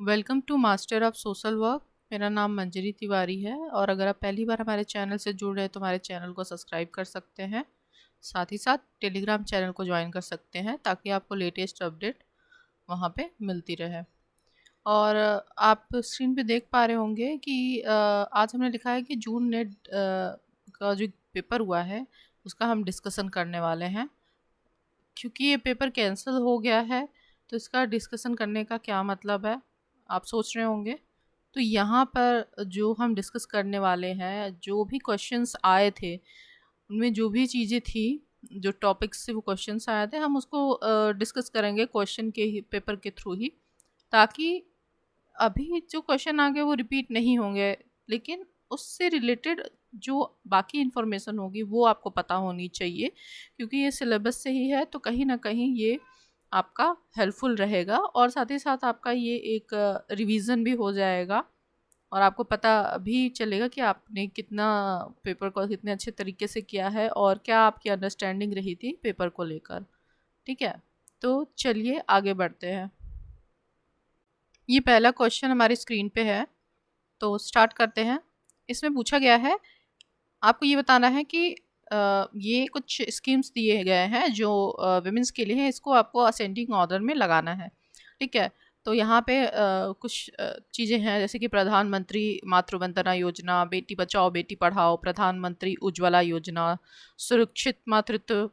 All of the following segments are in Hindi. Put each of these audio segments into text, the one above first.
Welcome to master of social work. मेरा नाम मंजरी तिवारी है और अगर आप पहली बार हमारे चैनल से जुड़ रहे हैं तो हमारे चैनल को सब्सक्राइब कर सकते हैं। साथ ही साथ टेलीग्राम चैनल को ज्वाइन कर सकते हैं ताकि आपको लेटेस्ट अपडेट वहाँ पे मिलती रहे। और आप स्क्रीन पे देख पा रहे होंगे कि आज हमने लिखा है कि जून नेट का जो पेपर हुआ है उसका हम डिस्कशन करने वाले हैं। क्योंकि ये पेपर कैंसिल हो गया है तो इसका डिस्कशन करने का क्या मतलब है आप सोच रहे होंगे। तो यहाँ पर जो हम डिस्कस करने वाले हैं, जो भी क्वेश्चंस आए थे उनमें जो भी चीज़ें थी, जो टॉपिक्स से वो क्वेश्चंस आए थे, हम उसको डिस्कस करेंगे क्वेश्चन के ही पेपर के थ्रू ही, ताकि अभी जो क्वेश्चन आ गए वो रिपीट नहीं होंगे, लेकिन उससे रिलेटेड जो बाकी इन्फॉर्मेशन होगी वो आपको पता होनी चाहिए। क्योंकि ये सिलेबस से ही है तो कहीं ना कहीं ये आपका हेल्पफुल रहेगा और साथ ही साथ आपका ये एक रिवीजन भी हो जाएगा और आपको पता भी चलेगा कि आपने कितना पेपर को कितने अच्छे तरीके से किया है और क्या आपकी अंडरस्टैंडिंग रही थी पेपर को लेकर। ठीक है, तो चलिए आगे बढ़ते हैं। ये पहला क्वेश्चन हमारी स्क्रीन पे है, तो स्टार्ट करते हैं। इसमें पूछा गया है, आपको ये बताना है कि ये कुछ स्कीम्स दिए गए हैं जो विमेंस के लिए हैं, इसको आपको असेंडिंग ऑर्डर में लगाना है। ठीक है, तो यहाँ पे कुछ चीज़ें हैं जैसे कि प्रधानमंत्री मातृ वंदना योजना, बेटी बचाओ बेटी पढ़ाओ, प्रधानमंत्री उज्ज्वला योजना, सुरक्षित मातृत्व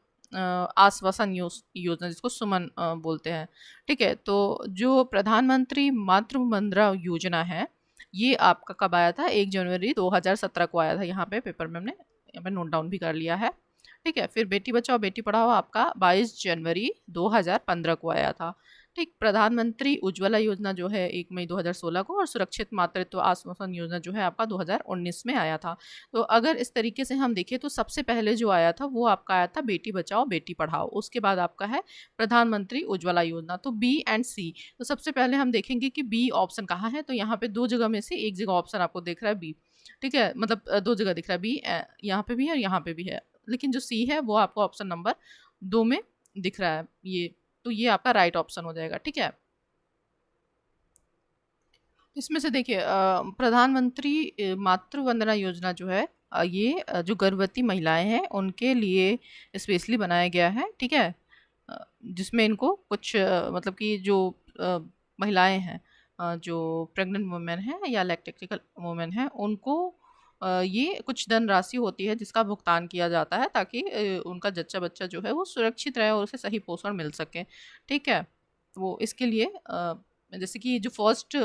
आश्वासन योजना जिसको सुमन बोलते हैं। ठीक है, तो जो प्रधानमंत्री मातृ वंदना योजना है ये आपका कब आया था? 1 जनवरी 2017 को आया था। यहाँ पे पेपर में हमने यहाँ पे नोट डाउन भी कर लिया है। ठीक है, फिर बेटी बचाओ बेटी पढ़ाओ आपका 22 जनवरी 2015 को आया था। ठीक, प्रधानमंत्री उज्ज्वला योजना जो है 1 मई 2016 को, और सुरक्षित मातृत्व आश्वासन योजना जो है आपका 2019 में आया था। तो अगर इस तरीके से हम देखें तो सबसे पहले जो आया था वो आपका आया था बेटी बचाओ बेटी पढ़ाओ, उसके बाद आपका है प्रधानमंत्री उज्ज्वला योजना। तो बी एंड सी, तो सबसे पहले हम देखेंगे कि बी ऑप्शन कहाँ है। तो यहाँ पे दो जगह में से एक जगह ऑप्शन आपको दिख रहा है बी। ठीक है, मतलब दो जगह दिख रहा है बी, यहाँ पे भी है और यहाँ पे भी है, लेकिन जो सी है वो आपको ऑप्शन नंबर 2 में दिख रहा है ये, तो ये आपका राइट ऑप्शन हो जाएगा। ठीक है, इसमें से देखिए प्रधानमंत्री मातृ वंदना योजना जो है ये जो गर्भवती महिलाएं हैं उनके लिए स्पेशली बनाया गया है। ठीक है, जिसमें इनको कुछ मतलब कि जो महिलाएं हैं, जो प्रेग्नेंट वुमेन हैं या लैक्टेटिकल वुमेन हैं, उनको ये कुछ धनराशि होती है जिसका भुगतान किया जाता है ताकि उनका जच्चा बच्चा जो है वो सुरक्षित रहे और उसे सही पोषण मिल सके। ठीक है, वो इसके लिए जैसे कि जो फर्स्ट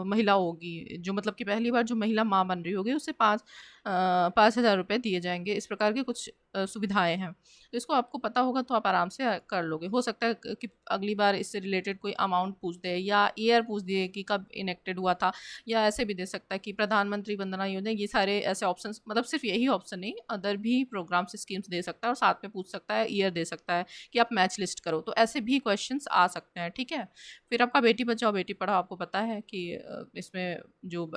महिला होगी, जो मतलब कि पहली बार जो महिला माँ बन रही होगी, उसे 5,000 रुपये दिए जाएंगे। इस प्रकार की कुछ सुविधाएं हैं, तो इसको आपको पता होगा तो आप आराम से कर लोगे। हो सकता है कि अगली बार इससे रिलेटेड कोई अमाउंट पूछ दे या ईयर पूछ दे कि कब इनेक्टेड हुआ था, या ऐसे भी दे सकता है कि प्रधानमंत्री वंदना योजना। ये सारे ऐसे ऑप्शंस, मतलब सिर्फ यही ऑप्शन नहीं, अदर भी प्रोग्राम से स्कीम्स दे सकता है और साथ में पूछ सकता है, ईयर दे सकता है कि आप मैच लिस्ट करो, तो ऐसे भी क्वेश्चंस आ सकते हैं। ठीक है, फिर आपका बेटी बचाओ बेटी पढ़ाओ, आपको पता है कि इसमें जो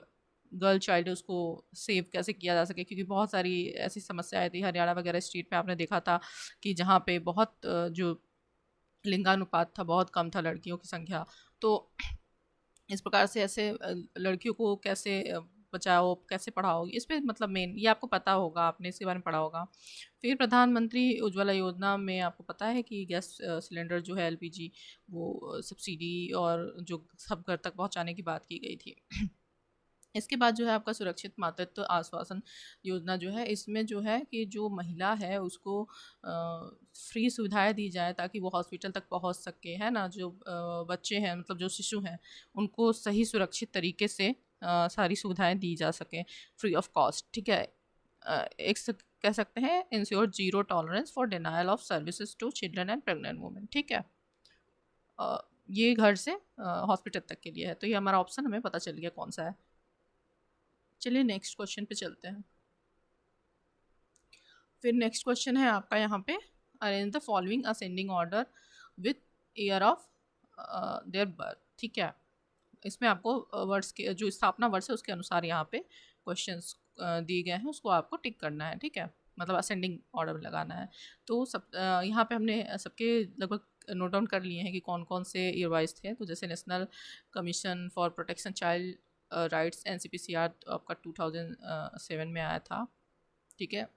गर्ल चाइल्ड है उसको सेव कैसे किया जा सके, क्योंकि बहुत सारी ऐसी समस्याएं थी हरियाणा वगैरह स्टेट में, आपने देखा था कि जहाँ पे बहुत जो लिंगानुपात था बहुत कम था, लड़कियों की संख्या। तो इस प्रकार से ऐसे लड़कियों को कैसे बचाओ कैसे पढ़ाओ, इस पे मतलब मेन ये आपको पता होगा, आपने इसके बारे में पढ़ा होगा। फिर प्रधानमंत्री उज्ज्वला योजना में आपको पता है कि गैस सिलेंडर जो है एलपीजी, वो सब्सिडी और जो सब घर तक पहुंचाने की बात की गई थी। इसके बाद जो है आपका सुरक्षित मातृत्व आश्वासन योजना जो है, इसमें जो है कि जो महिला है उसको फ्री सुविधाएं दी जाए ताकि वो हॉस्पिटल तक पहुंच सके, है ना। जो बच्चे हैं मतलब जो शिशु हैं उनको सही सुरक्षित तरीके से सारी सुविधाएं दी जा सकें फ्री ऑफ कॉस्ट। ठीक है, कह सकते हैं ensure zero tolerance for denial of services to children and pregnant women. ठीक है, ये घर से हॉस्पिटल तक के लिए है, तो ये हमारा ऑप्शन हमें पता चल गया कौन सा है। चलिए नेक्स्ट क्वेश्चन पे चलते हैं। फिर नेक्स्ट क्वेश्चन है आपका यहाँ पे, arrange the following ascending order with year of their birth. ठीक है, इसमें आपको वर्ड्स के जो स्थापना वर्ष है उसके अनुसार यहाँ पे क्वेश्चंस दिए गए हैं, उसको आपको टिक करना है। ठीक है, मतलब असेंडिंग ऑर्डर में लगाना है। तो सब यहाँ पे हमने सबके लगभग नोट डाउन कर लिए हैं कि कौन कौन से ईयरवाइज थे। तो जैसे national commission for protection child rights NCPCR आपका 2007 में आया था, ठीक है।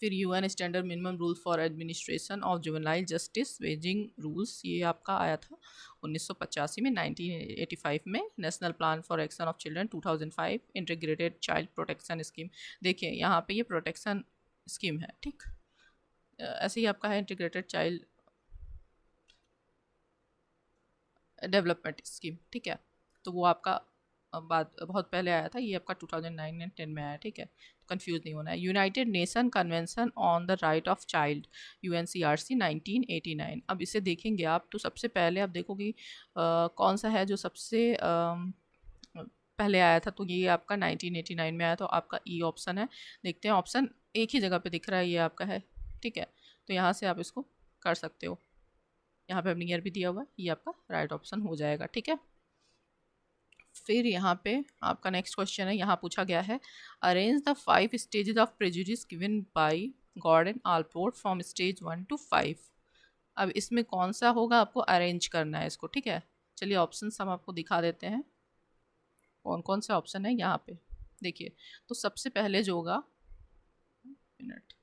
फिर UN standard minimum rule for administration of juvenile justice waging rules, ये आपका आया था 1985 में। 1985 में national plan for action of children 2005 integrated child protection scheme. देखिए यहाँ पे ये प्रोटेक्शन स्कीम है, ठीक। ऐसे ही आपका है इंटीग्रेटेड चाइल्ड डेवलपमेंट स्कीम, ठीक है। तो वो आपका बात बहुत पहले आया था, ये आपका 2009 एंड 10 में आया, ठीक है। तो कंफ्यूज नहीं होना है। United nation convention on the right of child UNCRC 1989। अब इसे देखेंगे आप तो सबसे पहले आप देखोगे कौन सा है जो सबसे पहले आया था। तो ये आपका 1989 में आया, तो आपका ई ऑप्शन है। देखते हैं, ऑप्शन एक ही जगह पे दिख रहा है, ये आपका है, ठीक है। तो यहाँ से आप इसको कर सकते हो, यहाँ पे हमने ईयर भी दिया हुआ है, ये आपका राइट ऑप्शन हो जाएगा, ठीक है। फिर यहाँ पे आपका नेक्स्ट क्वेश्चन है, यहाँ पूछा गया है arrange the 5 stages of prejudice given by Gordon Allport from stage 1 to 5। अब इसमें कौन सा होगा, आपको अरेंज करना है इसको, ठीक है। चलिए ऑप्शन हम आपको दिखा देते हैं कौन कौन से ऑप्शन है यहाँ पे। देखिए, तो सबसे पहले जो होगा, मिनट,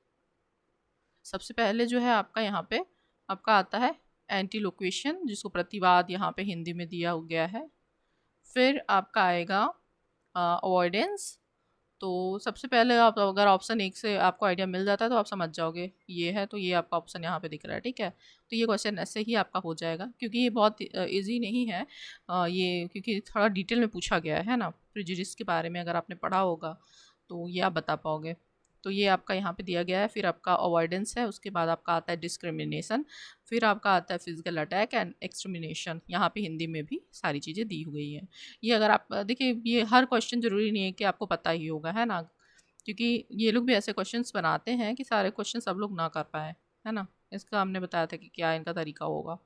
सबसे पहले जो है आपका यहाँ पे आपका आता है एंटीलोक्वेशन, जिसको प्रतिवाद यहाँ पे हिंदी में दिया गया है। फिर आपका आएगा अवॉइडेंस। तो सबसे पहले आप अगर ऑप्शन एक से आपको आइडिया मिल जाता है तो आप समझ जाओगे ये है, तो ये आपका ऑप्शन यहाँ पे दिख रहा है, ठीक है। तो ये क्वेश्चन ऐसे ही आपका हो जाएगा, क्योंकि ये बहुत इजी नहीं है ये, क्योंकि थोड़ा डिटेल में पूछा गया है ना। प्रेजुडिस के बारे में अगर आपने पढ़ा होगा तो ये आप बता पाओगे। तो ये आपका यहाँ पे दिया गया है। फिर आपका अवॉइडेंस है, उसके बाद आपका आता है डिस्क्रिमिनेशन, फिर आपका आता है फिजिकल अटैक एंड एक्सटर्मिनेशन। यहाँ पे हिंदी में भी सारी चीज़ें दी हुई हैं। ये अगर आप देखिए, ये हर क्वेश्चन ज़रूरी नहीं है कि आपको पता ही होगा, है ना, क्योंकि ये लोग भी ऐसे क्वेश्चंस बनाते हैं कि सारे क्वेश्चन सब लोग ना कर पाए, है ना। इसका हमने बताया था कि क्या इनका तरीका होगा।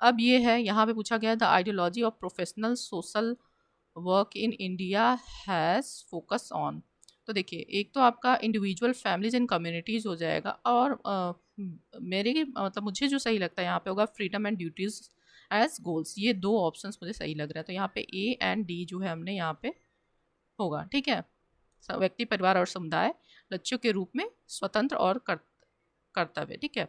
अब ये है, यहाँ पे पूछा गया the ideology of professional social work in India has focus on. तो देखिए, एक तो आपका इंडिविजुअल फैमिलीज एंड कम्युनिटीज़ हो जाएगा, और मेरे मतलब मुझे जो सही लगता है यहाँ पे होगा freedom and duties as goals. ये दो ऑप्शंस मुझे सही लग रहा है, तो यहाँ पे A एंड D जो है हमने यहाँ पे होगा, ठीक है। व्यक्ति, परिवार और समुदाय लक्ष्यों के रूप में स्वतंत्र और कर्तव्य, ठीक है।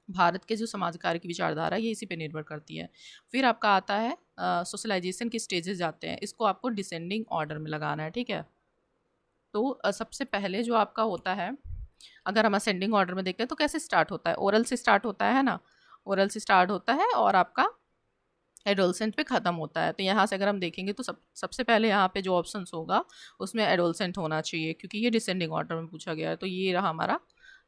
भारत के जो समाज कार्य की विचारधारा ये इसी पे निर्भर करती है। फिर आपका आता है सोशलाइजेशन के स्टेजेस जाते हैं, इसको आपको डिसेंडिंग ऑर्डर में लगाना है, ठीक है। तो सबसे पहले जो आपका होता है, अगर हम असेंडिंग ऑर्डर में देखते हैं तो कैसे स्टार्ट होता है, ओरल से स्टार्ट होता है ना, ओरल से स्टार्ट होता है और आपका एडोलसेंट पे ख़त्म होता है। तो यहाँ से अगर हम देखेंगे तो सबसे पहले यहाँ पे जो ऑप्शंस होगा उसमें एडोलसेंट होना चाहिए, क्योंकि ये डिसेंडिंग ऑर्डर में पूछा गया है। तो ये रहा हमारा,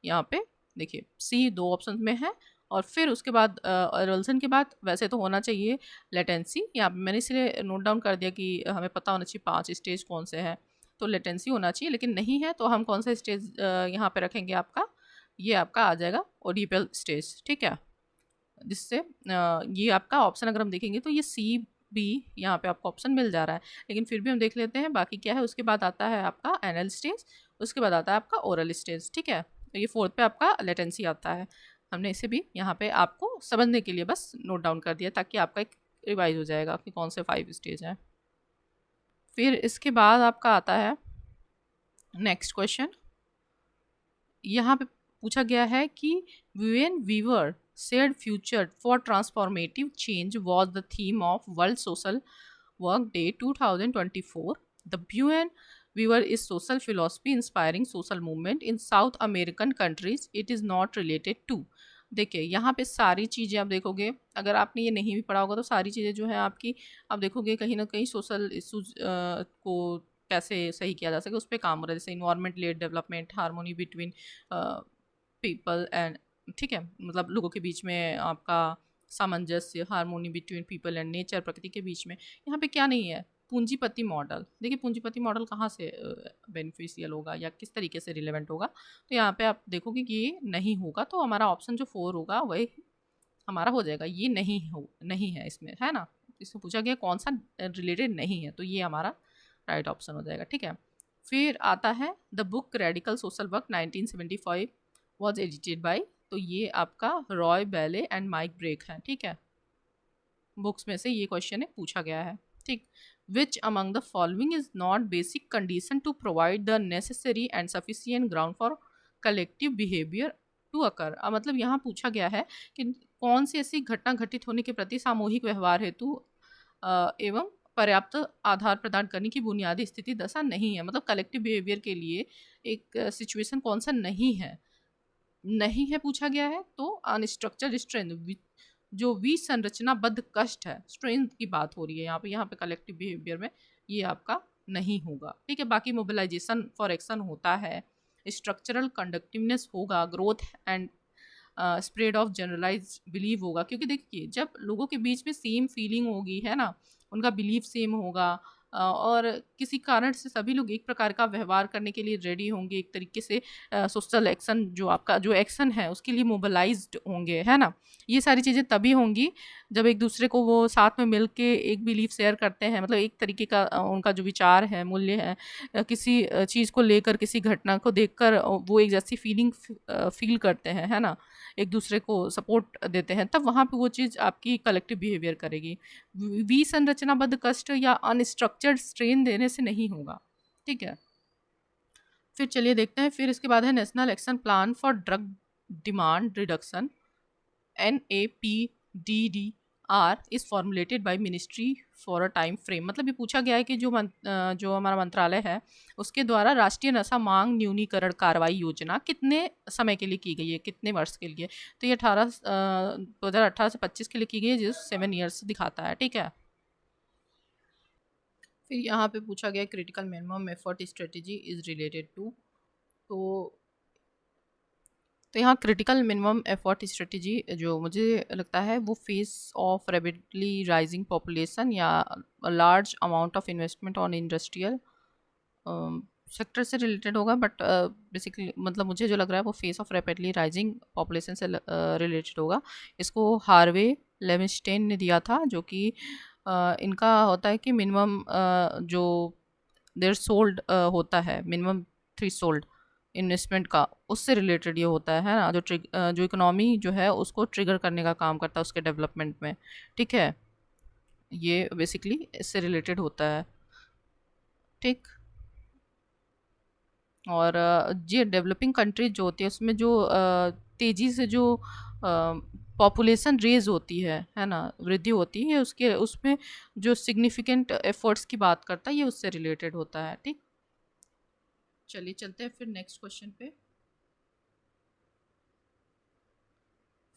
यहाँ पे देखिए C दो ऑप्शन में है। और फिर उसके बाद एडोलसेंट के बाद वैसे तो होना चाहिए लेटेंसी, यहाँ पे मैंने इसलिए नोट डाउन कर दिया कि हमें पता होना चाहिए 5 स्टेज कौन से हैं। तो लेटेंसी होना चाहिए, लेकिन नहीं है तो हम कौन सा स्टेज यहाँ पे रखेंगे, आपका ये आपका आ जाएगा ओडिपल स्टेज, ठीक है। जिससे ये आपका ऑप्शन अगर हम देखेंगे तो ये C B यहाँ पे आपको ऑप्शन मिल जा रहा है, लेकिन फिर भी हम देख लेते हैं बाकी क्या है। उसके बाद आता है आपका एनल स्टेज, उसके बाद आता है आपका ओरल स्टेज, ठीक है। तो ये 4th पे आपका लेटेंसी आता है। हमने इसे भी यहाँ पे आपको समझने के लिए बस नोट डाउन कर दिया, ताकि आपका एक रिवाइज हो जाएगा कि कौन से 5 स्टेज हैं। फिर इसके बाद आपका आता है नेक्स्ट क्वेश्चन, यहाँ पे पूछा गया है कि when Weaver said future for transformative change was the theme of World Social Work Day 2024. The UN Weaver is social philosophy inspiring social movement in South American countries. It is not related to. देखिए, यहाँ पे सारी चीज़ें आप देखोगे, अगर आपने ये नहीं भी पढ़ा होगा तो सारी चीज़ें जो है आपकी, आप देखोगे कहीं ना कहीं सोशल इशूज़ को कैसे सही किया जा सके उस पर काम हो रहा है। जैसे environment lead development, harmony between people and, ठीक है, मतलब लोगों के बीच में आपका सामंजस्य, harmony between people and nature, प्रकृति के बीच में। यहाँ पे क्या नहीं है, पूंजीपति मॉडल। देखिए पूंजीपति मॉडल कहाँ से बेनिफिशियल होगा या किस तरीके से रिलेवेंट होगा, तो यहाँ पे आप देखोगे कि ये नहीं होगा। तो हमारा ऑप्शन जो 4 होगा वही हमारा हो जाएगा। ये नहीं है इसमें, है ना। इसमें पूछा गया कौन सा रिलेटेड नहीं है, तो ये हमारा राइट ऑप्शन हो जाएगा, ठीक है। फिर आता है the book radical social work 1975 was edited by, तो ये आपका Roy Bailey and Mike Brake है, ठीक है। बुक्स में से ये क्वेश्चन है, पूछा गया है, ठीक। Which among the following is not basic condition to provide the necessary and sufficient ground for collective behaviour to occur. मतलब यहाँ पूछा गया है कि कौन सी ऐसी घटना घटित होने के प्रति सामूहिक व्यवहार हेतु एवं पर्याप्त आधार प्रदान करने की बुनियादी स्थिति दशा नहीं है। मतलब कलेक्टिव बिहेवियर के लिए एक सिचुएशन कौन सा नहीं है, नहीं है पूछा गया है। तो अनस्ट्रक्चर्ड स्ट्रेंथ, जो विसंरचनाबद्ध कष्ट है, स्ट्रेंथ की बात हो रही है यहाँ पे कलेक्टिव बिहेवियर में, ये आपका नहीं होगा, ठीक है। बाकी मोबिलाइजेशन फॉर एक्शन होता है, स्ट्रक्चरल कंडक्टिवनेस होगा, growth and spread of generalised belief होगा, क्योंकि देखिए जब लोगों के बीच में सेम फीलिंग होगी, है ना, उनका बिलीव सेम होगा, और किसी कारण से सभी लोग एक प्रकार का व्यवहार करने के लिए रेडी होंगे, एक तरीके से सोशल एक्शन, जो आपका जो एक्शन है उसके लिए मोबिलाइज्ड होंगे, है ना। ये सारी चीज़ें तभी होंगी जब एक दूसरे को वो साथ में मिल के एक बिलीफ शेयर करते हैं, मतलब एक तरीके का उनका जो विचार है, मूल्य है, किसी चीज़ को लेकर, किसी घटना को देखकर वो एक जैसी फीलिंग फील करते हैं, है ना, एक दूसरे को सपोर्ट देते हैं, तब वहाँ पे वो चीज़ आपकी कलेक्टिव बिहेवियर करेगी। विसंरचनाबद्ध कष्ट या अनस्ट्रक्चर्ड स्ट्रेन देने से नहीं होगा, ठीक है। फिर चलिए देखते हैं, फिर इसके बाद है national action plan for drug demand reduction, NAPDDR is formulated by ministry for a time frame. मतलब ये पूछा गया है कि जो हमारा मंत्रालय है उसके द्वारा राष्ट्रीय नशा मांग न्यूनीकरण कार्रवाई योजना कितने समय के लिए की गई है, कितने वर्ष के लिए। तो ये 2018 से 25 के लिए की गई है, जो 7 ईयर्स दिखाता है, ठीक है। फिर यहाँ पे पूछा गया critical minimum effort strategy is related to, तो यहाँ क्रिटिकल मिनिमम एफर्ट स्ट्रेटेजी जो मुझे लगता है वो phase of rapidly rising population या large amount of investment on industrial sector से रिलेटेड होगा, बट बेसिकली मतलब मुझे जो लग रहा है वो phase of rapidly rising population से रिलेटेड होगा। इसको हार्वे लेविनस्टेन ने दिया था, जो कि इनका होता है कि मिनिमम जो देयर सोल्ड होता है, मिनिमम थ्री सोल्ड इन्वेस्टमेंट का, उससे रिलेटेड ये होता है ना, जो इकोनॉमी जो है उसको ट्रिगर करने का काम करता है उसके डेवलपमेंट में, ठीक है। ये बेसिकली इससे रिलेटेड होता है, ठीक। और ये डेवलपिंग कंट्रीज जो होती है उसमें जो तेज़ी से जो पॉपुलेशन रेज होती है ना, वृद्धि होती है, उसके उसमें जो सिग्निफिकेंट एफर्ट्स की बात करता है, ये उससे रिलेटेड होता है, ठीक। चलिए चलते हैं फिर नेक्स्ट क्वेश्चन पे।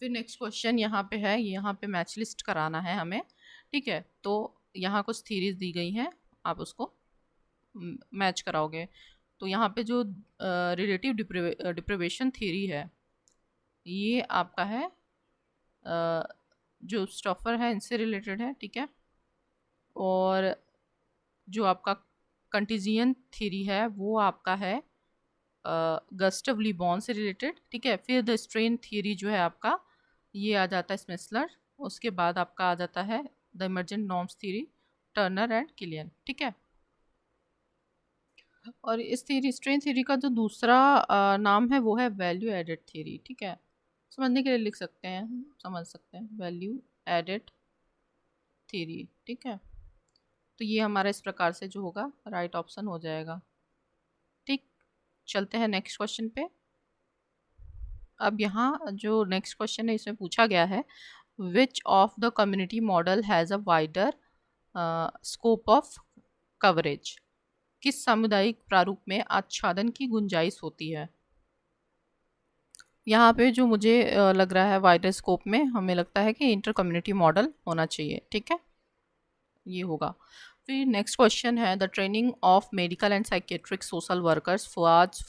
फिर नेक्स्ट क्वेश्चन यहाँ पे है, यहाँ पे मैच लिस्ट कराना है हमें, ठीक है। तो यहाँ कुछ थीरीज दी गई हैं, आप उसको मैच कराओगे। तो यहाँ पे जो रिलेटिव डिप्रिवेशन थ्योरी है, ये आपका है जो स्टॉफर है इनसे रिलेटेड है, ठीक है। और जो आपका कंटिजियन थ्योरी है वो आपका है गस्टव ली बॉन से रिलेटेड, ठीक है। फिर द स्ट्रेन थ्योरी जो है आपका, ये आ जाता है स्मेसलर। उसके बाद आपका आ जाता है the emergent norms theory, Turner and Killian, ठीक है। और इस थ्योरी, स्ट्रेन थ्योरी का जो दूसरा नाम है वो है वैल्यू एडेड थ्योरी, ठीक है। समझने के लिए लिख सकते हैं, समझ सकते हैं, वैल्यू एडेड थ्योरी, ठीक है। तो ये हमारा इस प्रकार से जो होगा राइट ऑप्शन हो जाएगा, ठीक। चलते हैं नेक्स्ट क्वेश्चन पे। अब यहाँ जो नेक्स्ट क्वेश्चन है इसमें पूछा गया है which of the community model has a wider scope of coverage. किस सामुदायिक प्रारूप में आच्छादन की गुंजाइश होती है। यहाँ पे जो मुझे लग रहा है वाइडर स्कोप में, हमें लगता है कि इंटर कम्युनिटी मॉडल होना चाहिए, ठीक है, ये होगा। फिर नेक्स्ट क्वेश्चन है the training of medical and psychiatric social workers was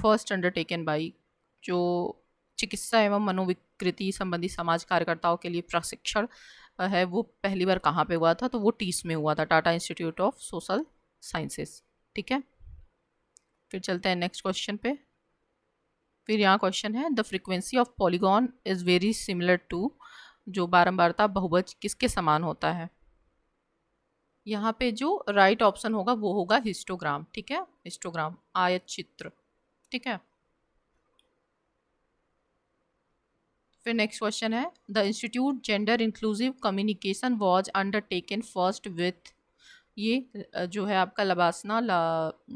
first undertaken by, जो चिकित्सा एवं मनोविकृति संबंधी समाज कार्यकर्ताओं के लिए प्रशिक्षण है वो पहली बार कहाँ पे हुआ था। तो वो टीस में हुआ था, Tata institute of social sciences, ठीक है। फिर चलते हैं नेक्स्ट क्वेश्चन पे। फिर यहाँ क्वेश्चन है the frequency of polygon is very similar to, जो बारंबारता बहुभुज किसके समान होता है। यहाँ पे जो राइट ऑप्शन होगा वो होगा हिस्टोग्राम, ठीक है, हिस्टोग्राम आयत चित्र, ठीक है। फिर नेक्स्ट क्वेश्चन है, the institute gender inclusive communication was undertaken first with, ये जो है आपका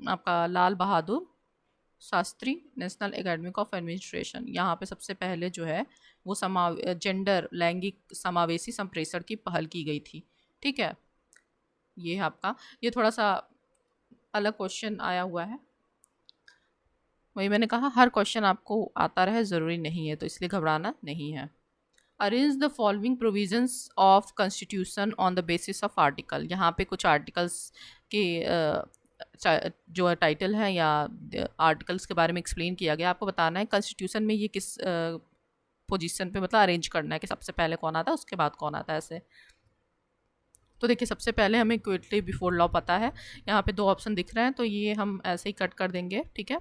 आपका Lal Bahadur Shastri national academic of administration, यहाँ पे सबसे पहले जो है वो जेंडर लैंगिक समावेशी संप्रेषण की पहल की गई थी, ठीक है। ये है आपका, ये थोड़ा सा अलग क्वेश्चन आया हुआ है, वही मैंने कहा हर क्वेश्चन आपको आता रहे ज़रूरी नहीं है, तो इसलिए घबराना नहीं है। Arrange the following provisions of constitution on the basis of article, यहाँ पे कुछ आर्टिकल्स के जो टाइटल है या आर्टिकल्स के बारे में एक्सप्लेन किया गया, आपको बताना है कॉन्स्टिट्यूशन में ये किस पोजीशन पे मतलब अरेंज करना है कि सबसे पहले कौन आता है उसके बाद कौन आता है ऐसे। तो देखिए सबसे पहले हमें इक्वलिटी बिफोर लॉ पता है, यहाँ पे दो ऑप्शन दिख रहे हैं तो ये हम ऐसे ही कट कर देंगे, ठीक है।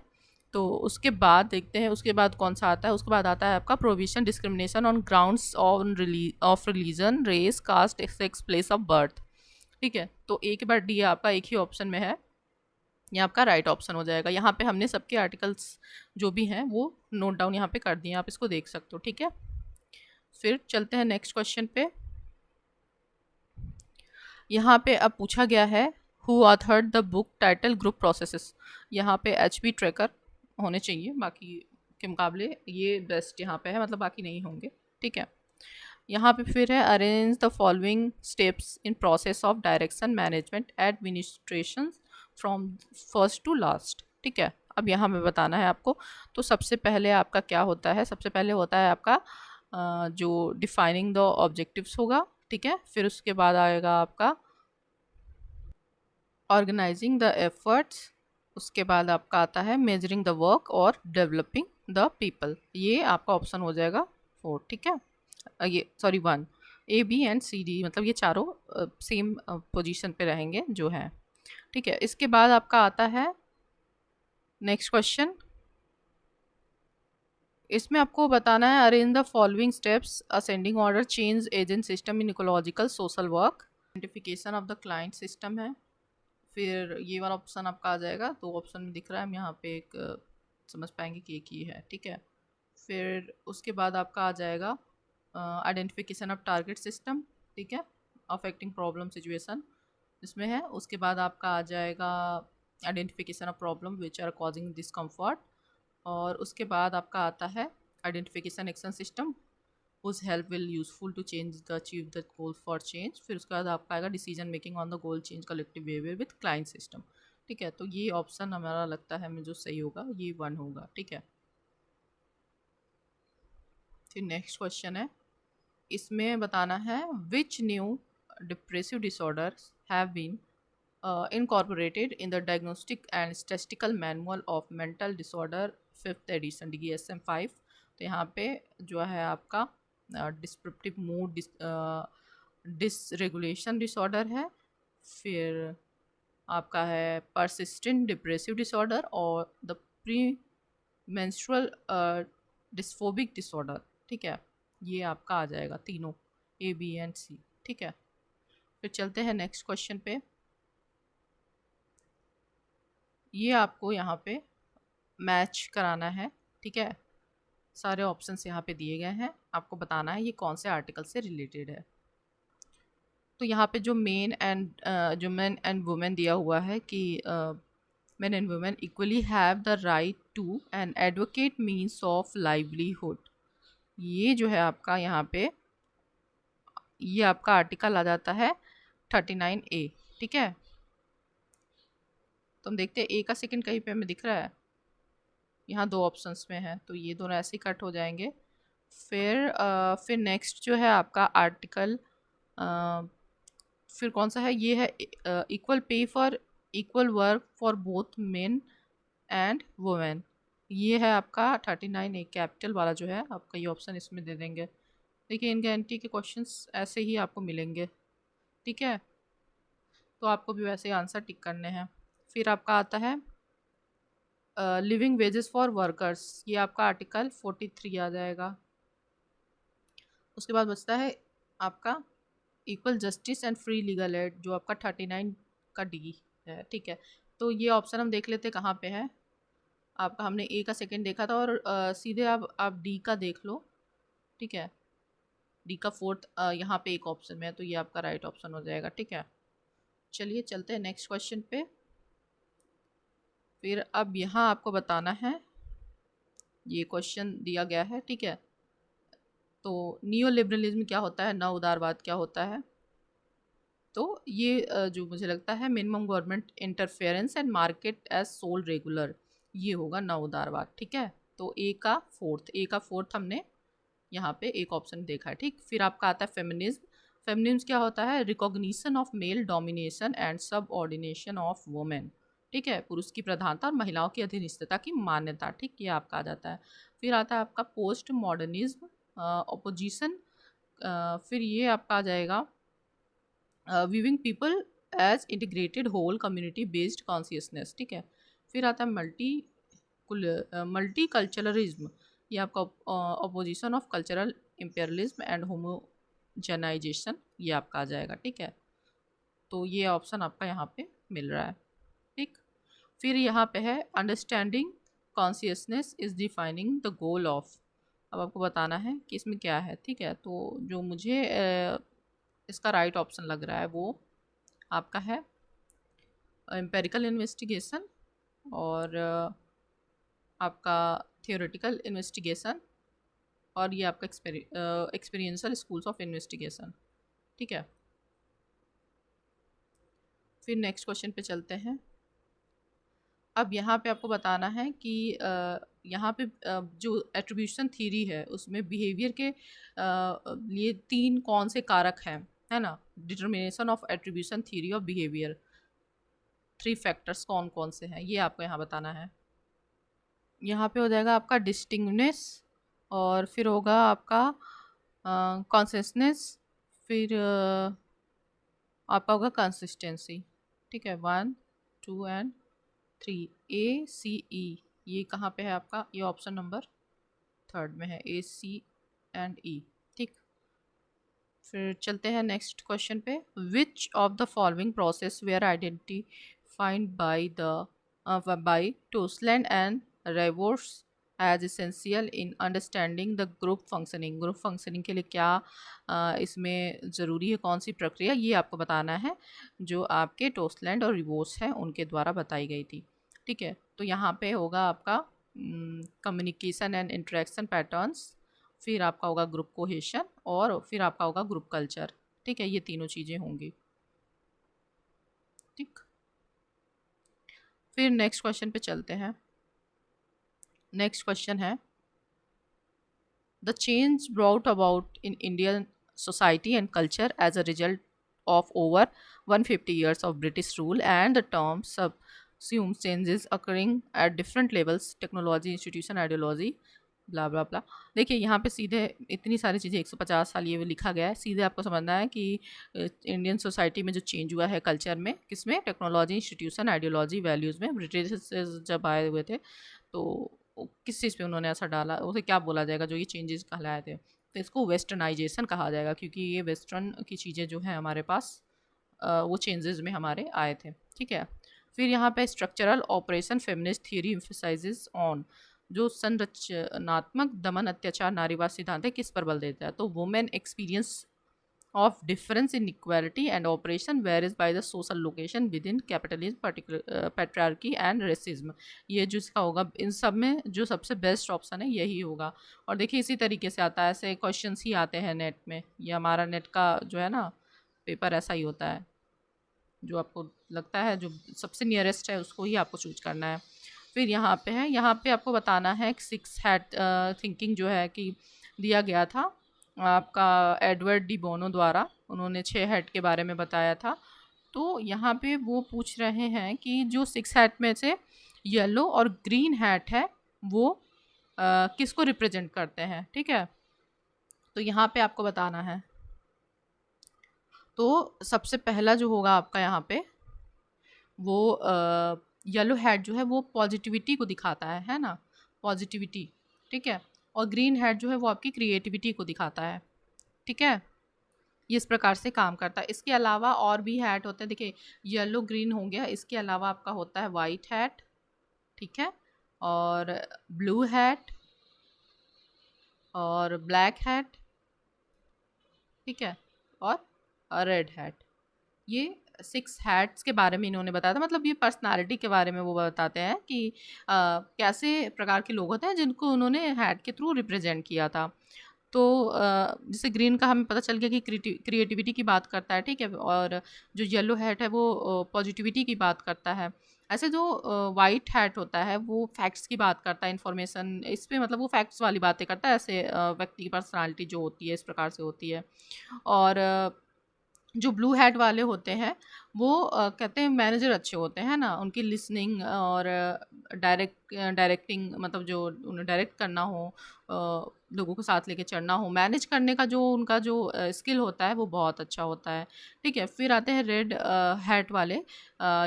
तो उसके बाद देखते हैं उसके बाद कौन सा आता है, उसके बाद आता है आपका provision discrimination on grounds of religion race caste sex place of birth, ठीक है। तो एक बार डी आपका एक ही ऑप्शन में है, ये आपका राइट ऑप्शन हो जाएगा। यहाँ पे हमने सबके आर्टिकल्स जो भी हैं वो नोट डाउन यहाँ पे कर दिए, आप इसको देख सकते हो, ठीक है। फिर चलते हैं नेक्स्ट क्वेश्चन पे। यहाँ पे अब पूछा गया है who authored the book title group processes, यहाँ पे HP ट्रैकर होने चाहिए, बाकी के मुकाबले ये बेस्ट यहाँ पे है, मतलब बाकी नहीं होंगे, ठीक है। यहाँ पे फिर है arrange the following steps in process of direction management administration from first to last, ठीक है। अब यहाँ में बताना है आपको, तो सबसे पहले आपका क्या होता है, सबसे पहले होता है आपका जो डिफाइनिंग द ऑब्जेक्टिव्स होगा, ठीक है। फिर उसके बाद आएगा आपका ऑर्गेनाइजिंग द एफर्ट्स, उसके बाद आपका आता है मेजरिंग द वर्क और डेवलपिंग द पीपल, ये आपका ऑप्शन हो जाएगा 4, ठीक है। ये sorry 1, A B and C D मतलब ये चारों सेम पोजीशन पे रहेंगे जो है, ठीक है। इसके बाद आपका आता है नेक्स्ट क्वेश्चन, इसमें आपको बताना है arrange the following steps ascending order change agent system in ecological social work, identification of the client system है। फिर ये वाला ऑप्शन आपका आ जाएगा, दो ऑप्शन में दिख रहा है, हम यहाँ पे एक समझ पाएंगे कि एक ही है, ठीक है। फिर उसके बाद आपका आ जाएगा आइडेंटिफिकेशन ऑफ टारगेट सिस्टम, ठीक है, अफेक्टिंग प्रॉब्लम सिचुएशन इसमें है। उसके बाद आपका आ जाएगा identification of problem which are causing discomfort, और उसके बाद आपका आता है identification action system whose help will useful to change the achieve the goal for change। फिर उसके बाद आपका आएगा decision making on the goal change collective behaviour with client system, ठीक है। तो ये ऑप्शन हमारा लगता है हमें जो सही होगा ये 1 होगा, ठीक है। फिर नेक्स्ट क्वेश्चन है, इसमें बताना है which new depressive disorders have been incorporated in the diagnostic and statistical manual of mental disorder 5th edition DSM-5। तो यहाँ पे जो है आपका डिस्क्रिप्टिव मूड डिसरेगुलेशन डिसऑर्डर है, फिर आपका है परसिस्टेंट डिप्रेसिव डिसऑर्डर और द प्री मेंस्ट्रुअल डिस्फोबिक डिसऑर्डर, ठीक है। ये आपका आ जाएगा तीनों A B and C, ठीक है। फिर चलते हैं नेक्स्ट क्वेश्चन पे, ये आपको यहाँ पे मैच कराना है, ठीक है। सारे ऑप्शंस यहाँ पे दिए गए हैं, आपको बताना है ये कौन से आर्टिकल से रिलेटेड है। तो यहाँ पे जो मेन एंड वुमेन दिया हुआ है कि men and women equally have the right to an adequate means of livelihood, ये जो है आपका यहाँ पे ये आपका आर्टिकल आ जाता है 39A, ठीक है। तो हम देखते हैं A का सेकंड कहीं पे हमें दिख रहा है, यहाँ दो ऑप्शंस में है तो ये दोनों ऐसे ही कट हो जाएंगे। फिर नेक्स्ट जो है आपका आर्टिकल फिर कौन सा है, ये है equal pay for equal work for both men and women, ये है आपका 39A कैपिटल वाला जो है आपका, ये ऑप्शन इसमें दे देंगे। देखिए इनके एंटी के क्वेश्चंस ऐसे ही आपको मिलेंगे, ठीक है, तो आपको भी वैसे ही आंसर टिक करने हैं। फिर आपका आता है लिविंग वेजेस फॉर वर्कर्स, ये आपका आर्टिकल 43 आ जाएगा। उसके बाद बचता है आपका equal justice and free legal aid, जो आपका 39 का डी है, ठीक है। तो ये ऑप्शन हम देख लेते कहाँ पे है आपका। हमने ए का सेकंड देखा था, और सीधे आप डी का देख लो, ठीक है। डी का फोर्थ यहाँ पे एक ऑप्शन में है, तो ये आपका राइट ऑप्शन हो जाएगा, ठीक है। चलिए चलते हैं नेक्स्ट क्वेश्चन पे। फिर अब यहाँ आपको बताना है, ये क्वेश्चन दिया गया है, ठीक है। तो नियो लिबरलिज्म क्या होता है, नव उदारवाद क्या होता है। तो ये जो मुझे लगता है minimum government interference and market as sole regulator, ये होगा नव उदारवाद, ठीक है। तो ए का फोर्थ हमने यहाँ पे एक ऑप्शन देखा है, ठीक। फिर आपका आता है फेमिनिज्म। फेमिनिज्म क्या होता है, recognition of male domination and सब ऑर्डिनेशन ऑफ वुमेन, ठीक है। पुरुष की प्रधानता और महिलाओं की अधीनस्थता की मान्यता, ठीक, ये आपका आ जाता है। फिर आता है आपका पोस्ट मॉडर्निज्म, अपोजिशन। फिर ये आपका आ जाएगा viewing people as integrated whole community based consciousness, ठीक है। फिर आता है मल्टी कल्चरलिज्म, ये आपका opposition of cultural imperialism and homogenisation, ये आपका आ जाएगा, ठीक है। तो ये ऑप्शन आपका यहाँ पे मिल रहा है, ठीक। फिर यहाँ पे है understanding consciousness is defining the goal of. अब आपको बताना है कि इसमें क्या है, ठीक है। तो जो मुझे इसका राइट ऑप्शन लग रहा है वो आपका है एम्पेरिकल इन्वेस्टिगेशन, और आपका थियोरेटिकल इन्वेस्टिगेशन, और ये आपका एक्सपीरियंशियल स्कूल्स ऑफ इन्वेस्टिगेशन, ठीक है। फिर नेक्स्ट क्वेश्चन पे चलते हैं। अब यहाँ पे आपको बताना है कि यहाँ पे जो एट्रीब्यूशन थ्योरी है उसमें बिहेवियर के लिए 3 कौन से कारक हैं, है ना। Determination of attribution theory of behaviour, 3 factors कौन कौन से हैं, ये आपको यहाँ बताना है। यहाँ पे हो जाएगा आपका डिस्टिंगनेस, और फिर होगा आपका कॉन्सियसनेस, फिर आपका होगा कंसिस्टेंसी, ठीक है। 1 2 एंड 3, ACE, ये कहाँ पे है आपका, ये ऑप्शन नंबर 3 में है, ACE, ठीक। फिर चलते हैं नेक्स्ट क्वेश्चन पे। Which of the following process were identified by Toseland and Rivas as essential in understanding the group functioning. Group functioning के लिए क्या इसमें ज़रूरी है, कौन सी प्रक्रिया, ये आपको बताना है, जो आपके टोसलैंड और रिवोर्स हैं उनके द्वारा बताई गई थी, ठीक है। तो यहाँ पे होगा आपका कम्युनिकेशन एंड इंटरेक्शन पैटर्न्स, फिर आपका होगा ग्रुप कोहेशन, और फिर आपका होगा ग्रुप कल्चर, ठीक है। ये तीनों चीज़ें होंगी, ठीक। फिर नेक्स्ट क्वेश्चन पे चलते हैं। नेक्स्ट क्वेश्चन है the change brought about in Indian society and culture as a result of over 150 years of British rule, and the term subsumes changes occurring at different levels, technology, institution, ideology, ब्ला ब्ला ब्ला। देखिए यहाँ पे सीधे इतनी सारी चीज़ें 150 साल ये लिखा गया है, सीधे आपको समझना है कि इंडियन सोसाइटी में जो चेंज हुआ है कल्चर में, किसमें, टेक्नोलॉजी, इंस्टीट्यूशन, आइडियोलॉजी, वैल्यूज़ में। ब्रिटिश जब आए हुए थे तो किस चीज़ पे उन्होंने असर डाला, उसे क्या बोला जाएगा, जो ये चेंजेस कहलाए थे, तो इसको वेस्टर्नाइजेशन कहा जाएगा, क्योंकि ये वेस्टर्न की चीज़ें जो हैं हमारे पास वो चेंजेस में हमारे आए थे, ठीक है। फिर यहाँ पे structural operation feminist theory emphasises on, जो संरचनात्मक दमन अत्याचार नारीवाद सिद्धांत है, किस पर बल देता है, तो women experience of difference in equality and operation varies by the social location within capitalism, particular patriarchy and racism। ये जो इसका होगा, इन सब में जो सबसे बेस्ट ऑप्शन है यही होगा। और देखिए इसी तरीके से आता है, ऐसे क्वेश्चंस ही आते हैं नेट में, ये हमारा नेट का जो है ना पेपर ऐसा ही होता है, जो आपको लगता है जो सबसे नियरेस्ट है उसको ही आपको चूज करना है। फिर यहाँ पे है, यहाँ पे आपको बताना है 6 हैट थिंकिंग जो है कि दिया गया था आपका एडवर्ड डी बोनो द्वारा, उन्होंने 6 हैट के बारे में बताया था। तो यहाँ पे वो पूछ रहे हैं कि जो 6 हैट में से येलो और ग्रीन हैट है वो किसको रिप्रेजेंट करते हैं, ठीक है। तो यहाँ पे आपको बताना है, तो सबसे पहला जो होगा आपका यहाँ पे वो येलो हैट जो है वो पॉजिटिविटी को दिखाता है ना, पॉजिटिविटी, ठीक है। और ग्रीन हैट जो है वो आपकी क्रिएटिविटी को दिखाता है, ठीक है। ये इस प्रकार से काम करता है। इसके अलावा और भी हैट होते हैं, देखिए येलो ग्रीन हो गया, इसके अलावा आपका होता है वाइट हैट, ठीक है, और ब्लू हैट और ब्लैक हैट, ठीक है, और रेड हैट। ये 6 हैट्स के बारे में इन्होंने बताया था, मतलब ये पर्सनालिटी के बारे में वो बताते हैं कि कैसे प्रकार के लोग होते हैं जिनको उन्होंने हैट के थ्रू रिप्रेजेंट किया था। तो जैसे ग्रीन का हमें पता चल गया कि क्रिएटिविटी की बात करता है, ठीक है, और जो येलो हैट है वो पॉजिटिविटी की बात करता है। ऐसे जो वाइट हैट होता है वो फैक्ट्स की बात करता है, इन्फॉर्मेशन इस पे, मतलब वो फैक्ट्स वाली बातें करता है। ऐसे व्यक्ति की पर्सनालिटी जो होती है इस प्रकार से होती है। और जो ब्लू हैट वाले होते हैं वो कहते हैं मैनेजर अच्छे होते हैं ना, उनकी लिसनिंग और डायरेक्टिंग, मतलब जो उन्हें डायरेक्ट करना हो, लोगों को साथ लेके चलना हो, मैनेज करने का जो उनका जो स्किल होता है वो बहुत अच्छा होता है, ठीक है। फिर आते हैं रेड हैट वाले,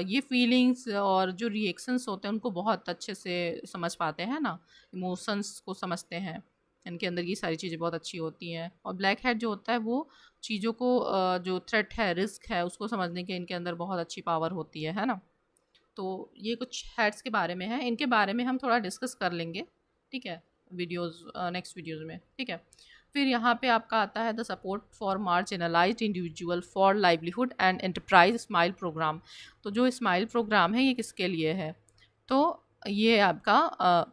ये फीलिंग्स और जो रिएक्शंस होते हैं उनको बहुत अच्छे से समझ पाते हैं ना, इमोशंस को समझते हैं, इनके अंदर ये सारी चीज़ें बहुत अच्छी होती हैं। और ब्लैक हैट जो होता है वो चीज़ों को जो थ्रेट है, रिस्क है, उसको समझने के इनके अंदर बहुत अच्छी पावर होती है ना। तो ये कुछ हैट्स के बारे में है, इनके बारे में हम थोड़ा डिस्कस कर लेंगे, ठीक है, वीडियोस, नेक्स्ट वीडियोस में, ठीक है। फिर यहाँ पे आपका आता है the support for marginalised individual for livelihood and enterprise SMILE programme. तो जो स्माइल प्रोग्राम है ये किसके लिए है, तो ये आपका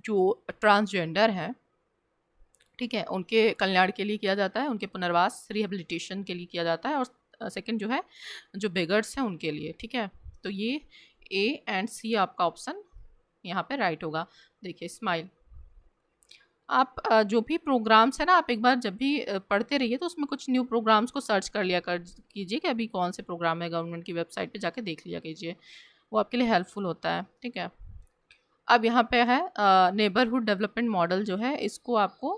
जो ट्रांसजेंडर हैं, ठीक है, उनके कल्याण के लिए किया जाता है, उनके पुनर्वास रिहेबिलिटेशन के लिए किया जाता है। और सेकंड जो है जो बेगर्स हैं उनके लिए, ठीक है। तो ये ए एंड सी आपका ऑप्शन यहाँ पे राइट होगा। देखिए स्माइल, आप जो भी प्रोग्राम्स है ना, आप एक बार जब भी पढ़ते रहिए तो उसमें कुछ न्यू प्रोग्राम्स को सर्च कर लिया कर कीजिए कि अभी कौन से प्रोग्राम है, गवर्नमेंट की वेबसाइट पे जाके देख लिया कीजिए, वो आपके लिए हेल्पफुल होता है, ठीक है। अब यहाँ पे है नेबरहुड डेवलपमेंट मॉडल जो है इसको आपको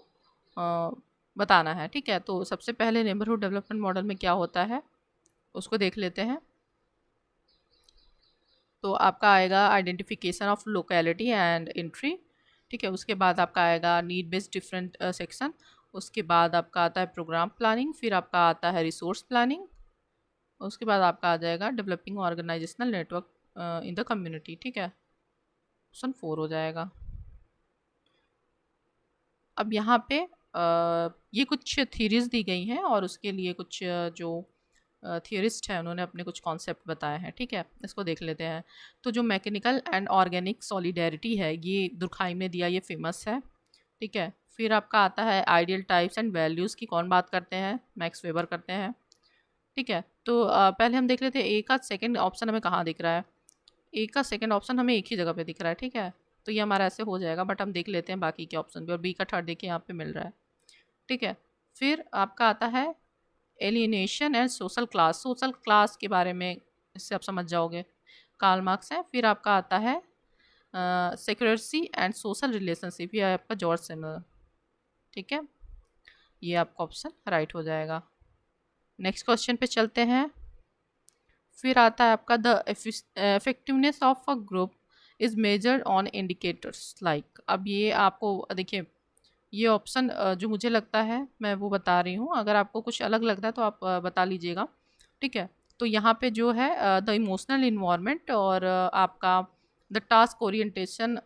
बताना है, ठीक है। तो सबसे पहले नेबरहुड डेवलपमेंट मॉडल में क्या होता है उसको देख लेते हैं। तो आपका आएगा identification of locality and entry, ठीक है। उसके बाद आपका आएगा नीड बेस्ड डिफरेंट सेक्शन, उसके बाद आपका आता है प्रोग्राम प्लानिंग, फिर आपका आता है रिसोर्स प्लानिंग, उसके बाद आपका आ जाएगा developing organisational network in the community, ठीक है, ऑप्शन 4 हो जाएगा। अब यहाँ पे ये कुछ थीरीज दी गई हैं और उसके लिए कुछ जो थियरिस्ट हैं उन्होंने अपने कुछ कॉन्सेप्ट बताए हैं, ठीक है, इसको देख लेते हैं। तो जो मैकेनिकल एंड ऑर्गेनिक सॉलिडेरिटी है ये दुर्खाइम ने दिया, ये फेमस है, ठीक है। फिर आपका आता है आइडियल टाइप्स एंड वैल्यूज़ की कौन बात करते हैं, मैक्स वेबर करते हैं, ठीक है। तो पहले हम देख लेते हैं ए का सेकेंड ऑप्शन हमें कहाँ दिख रहा है। ए का सेकेंड ऑप्शन हमें एक ही जगह पे दिख रहा है, ठीक है, तो ये हमारा ऐसे हो जाएगा, बट हम देख लेते हैं बाकी के ऑप्शन भी। और बी का थर्ड देखिए यहाँ पे मिल रहा है, ठीक है। फिर आपका आता है alienation and social class, social class के बारे में इससे आप समझ जाओगे, कार्ल मार्क्स है। फिर आपका आता है सेक्रेसी एंड सोशल रिलेशनशिप, ये आपका जॉर्ज सिमर, ठीक है, ये आपका ऑप्शन राइट हो जाएगा। नेक्स्ट क्वेश्चन पे चलते हैं। फिर आता है आपका the effectiveness of a group is measured on indicators like. अब ये आपको देखिए ये ऑप्शन जो मुझे लगता है मैं वो बता रही हूँ, अगर आपको कुछ अलग लगता है तो आप बता लीजिएगा, ठीक है। तो यहाँ पे जो है द इमोशनल इन्वायरमेंट और आपका द टास्क ओरिएंटेशन,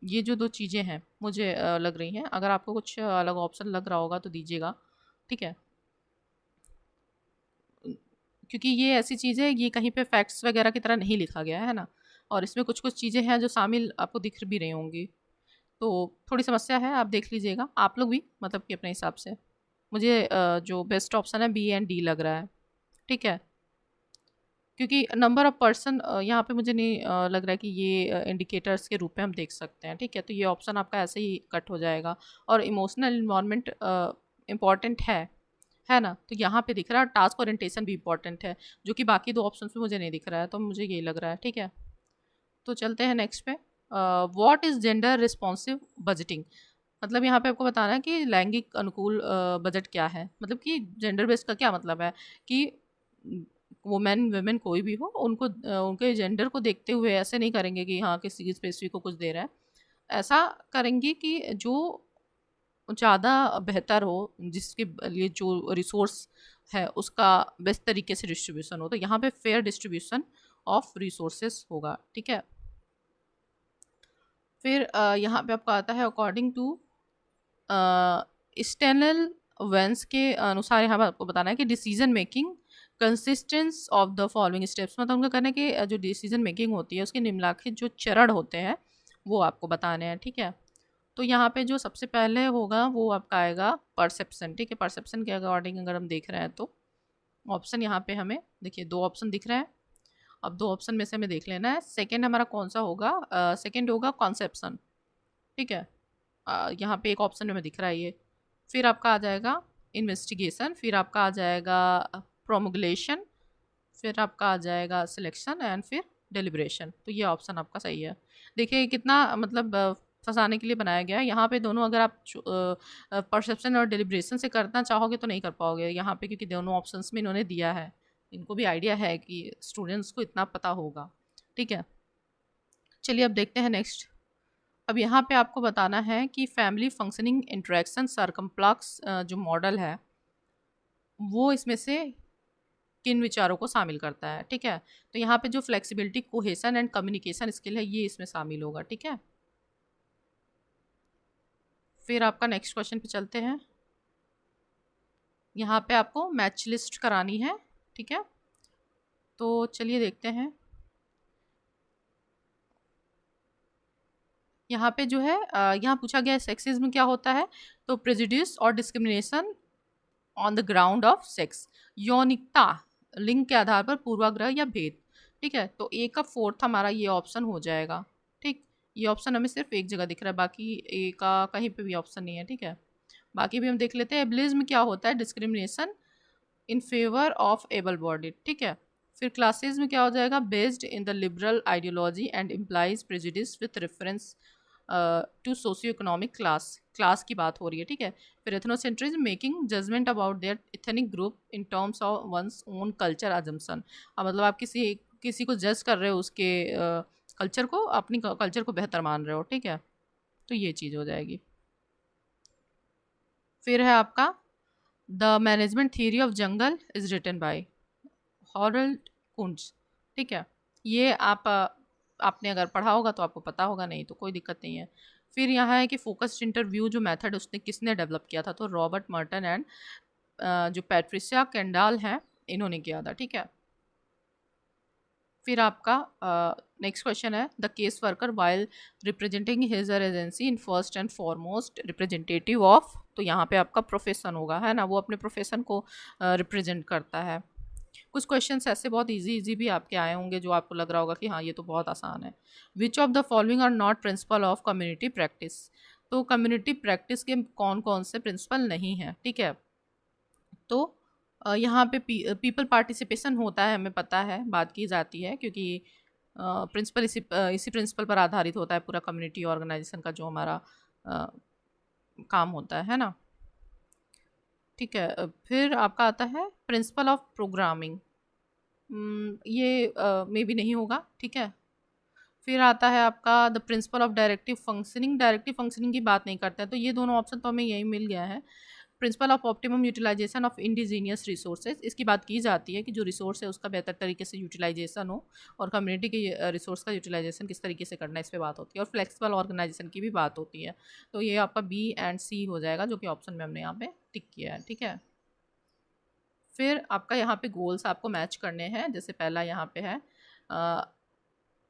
ये जो दो चीज़ें हैं मुझे लग रही हैं। अगर आपको कुछ अलग ऑप्शन लग रहा होगा तो दीजिएगा, ठीक है, क्योंकि ये ऐसी चीज़ है, ये कहीं पे फैक्ट्स वगैरह की तरह नहीं लिखा गया है ना, और इसमें कुछ कुछ चीज़ें हैं जो शामिल आपको दिख भी रही होंगी, तो थोड़ी समस्या है, आप देख लीजिएगा आप लोग भी, मतलब कि अपने हिसाब से। मुझे जो बेस्ट ऑप्शन है बी एंड डी लग रहा है, ठीक है, क्योंकि नंबर ऑफ़ पर्सन यहाँ पे मुझे नहीं लग रहा है कि ये इंडिकेटर्स के रूप में हम देख सकते हैं, ठीक है। तो ये ऑप्शन आपका ऐसे ही कट हो जाएगा। और इमोशनल इन्वायरमेंट इम्पॉर्टेंट है ना, तो यहाँ पे दिख रहा है। टास्क ओरिएंटेशन भी इम्पॉर्टेंट है, जो कि बाकी दो ऑप्शन में मुझे नहीं दिख रहा है, तो मुझे यही लग रहा है, ठीक है। तो चलते हैं नेक्स्ट पे। What is gender responsive budgeting, मतलब यहाँ पे आपको बताना है कि लैंगिक अनुकूल बजट क्या है, मतलब कि जेंडर बेस्ड का क्या मतलब है कि वुमेन वेमेन कोई भी हो उनको उनके जेंडर को देखते हुए ऐसे नहीं करेंगे कि हाँ किसी स्पेसिफिक को कुछ दे रहा है, ऐसा करेंगे कि जो ज़्यादा बेहतर हो, जिसके लिए जो रिसोर्स है उसका बेस्ट तरीके से डिस्ट्रीब्यूशन हो। तो यहाँ पे फेयर डिस्ट्रीब्यूशन ऑफ रिसोर्सेस होगा, ठीक है। फिर यहाँ पे आपका आता है अकॉर्डिंग टू स्टेनल वेंस के अनुसार यहाँ पर आपको बताना है कि decision making consists of the following steps, मतलब उनका कहना है कि जो डिसीजन मेकिंग होती है उसके निम्नलिखित जो चरण होते हैं वो आपको बताने हैं, ठीक है। तो यहाँ पे जो सबसे पहले होगा वो आपका आएगा परसेप्शन, ठीक है। परसेप्शन के अकॉर्डिंग अगर हम देख रहे हैं तो ऑप्शन यहाँ पे हमें देखिए 2 ऑप्शन दिख रहे हैं। अब 2 ऑप्शन में से हमें देख लेना है सेकंड हमारा कौन सा होगा। सेकंड होगा कॉन्सेप्शन, ठीक है। यहाँ पे एक ऑप्शन में दिख रहा है ये। फिर आपका आ जाएगा इन्वेस्टिगेशन, फिर आपका आ जाएगा प्रोमुलेशन, फिर आपका आ जाएगा सिलेक्शन एंड फिर डेलिब्रेशन। तो ये ऑप्शन आपका सही है। देखिए कितना मतलब फंसाने के लिए बनाया गया है। यहाँ पे दोनों अगर आप परसेप्शन और डेलिब्रेशन से करना चाहोगे तो नहीं कर पाओगे यहाँ पे, क्योंकि दोनों ऑप्शंस में इन्होंने दिया है। इनको भी आइडिया है कि स्टूडेंट्स को इतना पता होगा, ठीक है। चलिए अब देखते हैं नेक्स्ट। अब यहाँ पे आपको बताना है कि फैमिली फंक्शनिंग इंटरेक्शन सर्कम्प्लेक्स जो मॉडल है वो इसमें से किन विचारों को शामिल करता है, ठीक है। तो यहाँ पे जो flexibility, cohesion and communication skill है ये इसमें शामिल होगा, ठीक है। फिर आपका नेक्स्ट क्वेश्चन पे चलते हैं। यहाँ पे आपको मैच लिस्ट करानी है, ठीक है। तो चलिए देखते हैं। यहाँ पे जो है यहाँ पूछा गया है सेक्सिज्म क्या होता है। तो प्रेजुडिस और discrimination on the ground of sex, यौनिकता, लिंग के आधार पर पूर्वाग्रह या भेद, ठीक है। तो ए का फोर्थ हमारा ये ऑप्शन हो जाएगा, ठीक। ये ऑप्शन हमें सिर्फ एक जगह दिख रहा है, बाकी ए का कहीं पे भी ऑप्शन नहीं है, ठीक है। बाकी भी हम देख लेते हैं। एबलिज्म क्या होता है, discrimination in favour of able bodied, ठीक है। फिर क्लासेस में क्या हो जाएगा, based in the liberal ideology and implies prejudice with reference to socio economic class, class की बात हो रही है, ठीक है। फिर ethnocentrism, making judgment about their ethnic group in terms of one's own culture assumption, मतलब आप किसी किसी को जज कर रहे हो उसके कल्चर को, अपनी कल्चर को बेहतर मान रहे हो, ठीक है। तो ये चीज़ हो जाएगी। फिर है आपका the management theory of jungle is written by Harold Koontz, ठीक है। ये आप आपने अगर पढ़ा होगा तो आपको पता होगा, नहीं तो कोई दिक्कत नहीं है। फिर यहाँ है कि फोकस्ड इंटरव्यू जो मेथड उसने किसने डेवलप किया था, तो रॉबर्ट मर्टन एंड जो पैट्रिसिया कैंडाल हैं इन्होंने किया था, ठीक है। फिर आपका नेक्स्ट क्वेश्चन है the case worker while representing his or agency in first and foremost representative of, तो यहाँ पे आपका प्रोफेशन होगा, है ना, वो अपने प्रोफेशन को रिप्रेजेंट करता है। कुछ क्वेश्चंस ऐसे बहुत इजी इजी भी आपके आए होंगे जो आपको लग रहा होगा कि हाँ ये तो बहुत आसान है। Which of the following are not principle of community practice, तो कम्युनिटी प्रैक्टिस के कौन कौन से प्रिंसिपल नहीं हैं, ठीक है। तो यहाँ पे पीपल पार्टिसिपेशन होता है, हमें पता है, बात की जाती है, क्योंकि प्रिंसिपल इसी प्रिंसिपल पर आधारित होता है पूरा कम्युनिटी ऑर्गेनाइजेशन का जो हमारा काम होता है ना, ठीक है। फिर आपका आता है प्रिंसिपल ऑफ प्रोग्रामिंग, ये मे बी नहीं होगा, ठीक है। फिर आता है आपका the principle of directive functioning, directive functioning की बात नहीं करते हैं, तो ये दोनों ऑप्शन तो हमें यही मिल गया है। Principle of optimum utilisation of indigenous resources, इसकी बात की जाती है कि जो रिसोर्स है उसका बेहतर तरीके से यूटिलाइजेशन हो, और कम्युनिटी के रिसोर्स का यूटिलाइजेशन किस तरीके से करना है इस पर बात होती है, और फ्लेक्सिबल ऑर्गेनाइजेशन की भी बात होती है। तो ये आपका बी एंड सी हो जाएगा, जो कि ऑप्शन में हमने यहाँ पे टिक किया है, ठीक है। फिर आपका यहाँ पे गोल्स आपको मैच करने हैं। जैसे पहला यहाँ पे है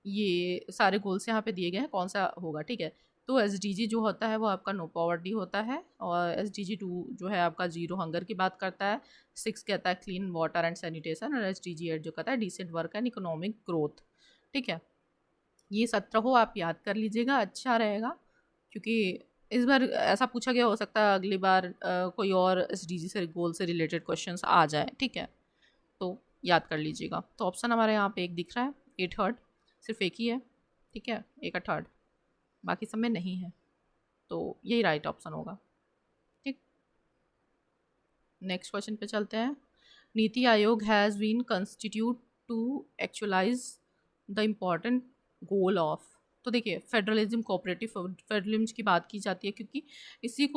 ये सारे गोल्स यहाँ पे दिए गए हैं, कौन सा होगा, ठीक है। तो SDG जो होता है वो आपका नो पॉवर्टी होता है, और SDG 2 जो है आपका जीरो हंगर की बात करता है। 6 कहता है क्लीन वाटर एंड सैनिटेशन, और SDG 8 जो कहता है decent work and economic growth, ठीक है। ये 17 आप याद कर लीजिएगा, अच्छा रहेगा, क्योंकि इस बार ऐसा पूछा गया, हो सकता है अगली बार कोई और SDG से गोल से रिलेटेड क्वेश्चंस आ जाए, ठीक है। तो याद कर लीजिएगा। तो ऑप्शन हमारे यहाँ पे एक दिख रहा है, ए थर्ड, सिर्फ एक ही है, ठीक है, एक का थर्ड, बाकी सब में नहीं है, तो यही राइट ऑप्शन होगा, ठीक। नेक्स्ट क्वेश्चन पे चलते हैं। NITI Aayog has been constitute to actualise the important goal of, तो देखिए फेडरलिज्म, कोऑपरेटिव फेडरलिज्म की बात की जाती है, क्योंकि इसी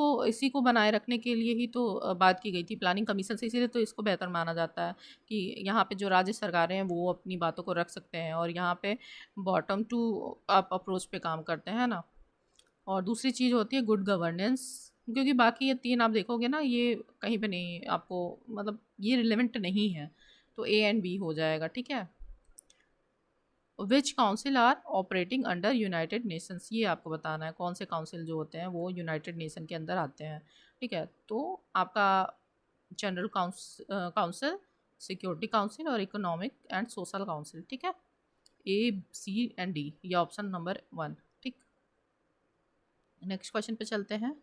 को बनाए रखने के लिए ही तो बात की गई थी प्लानिंग कमीशन से, इसीलिए तो इसको बेहतर माना जाता है कि यहाँ पे जो राज्य सरकारें हैं वो अपनी बातों को रख सकते हैं और यहाँ पे बॉटम टू अप अप्रोच पे काम करते हैं ना। और दूसरी चीज़ होती है गुड गवर्नेंस, क्योंकि बाकी ये तीन आप देखोगे ना, ये कहीं पे नहीं आपको, मतलब ये रिलेवेंट नहीं है, तो ए एंड बी हो जाएगा, ठीक है। Which council are operating under United Nations, ये आपको बताना है कौन से काउंसिल जो होते हैं वो यूनाइटेड नेशन के अंदर आते हैं, ठीक है। तो आपका जनरल काउंसिल, सिक्योरिटी काउंसिल और इकोनॉमिक एंड सोशल काउंसिल, ठीक है। ए, सी एंड डी, ये ऑप्शन नंबर 1, ठीक। नेक्स्ट क्वेश्चन पे चलते हैं।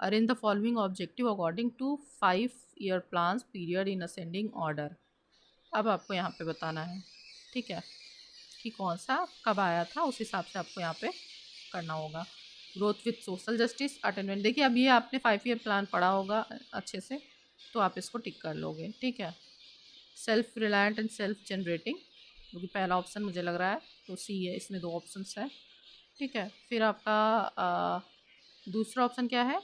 Arrange the following objective according to 5 year plan period in ascending order. अब आपको यहाँ पे बताना है, ठीक है, कि कौन सा कब आया था, उस हिसाब से आपको यहाँ पे करना होगा। Growth with social justice, attainment, देखिए अब ये आपने 5 ईयर प्लान पढ़ा होगा अच्छे से, तो आप इसको टिक कर लोगे, ठीक है। Self reliant and self generating, क्योंकि पहला ऑप्शन मुझे लग रहा है तो सी है, इसमें 2 ऑप्शंस है, ठीक है। फिर आपका दूसरा ऑप्शन क्या है,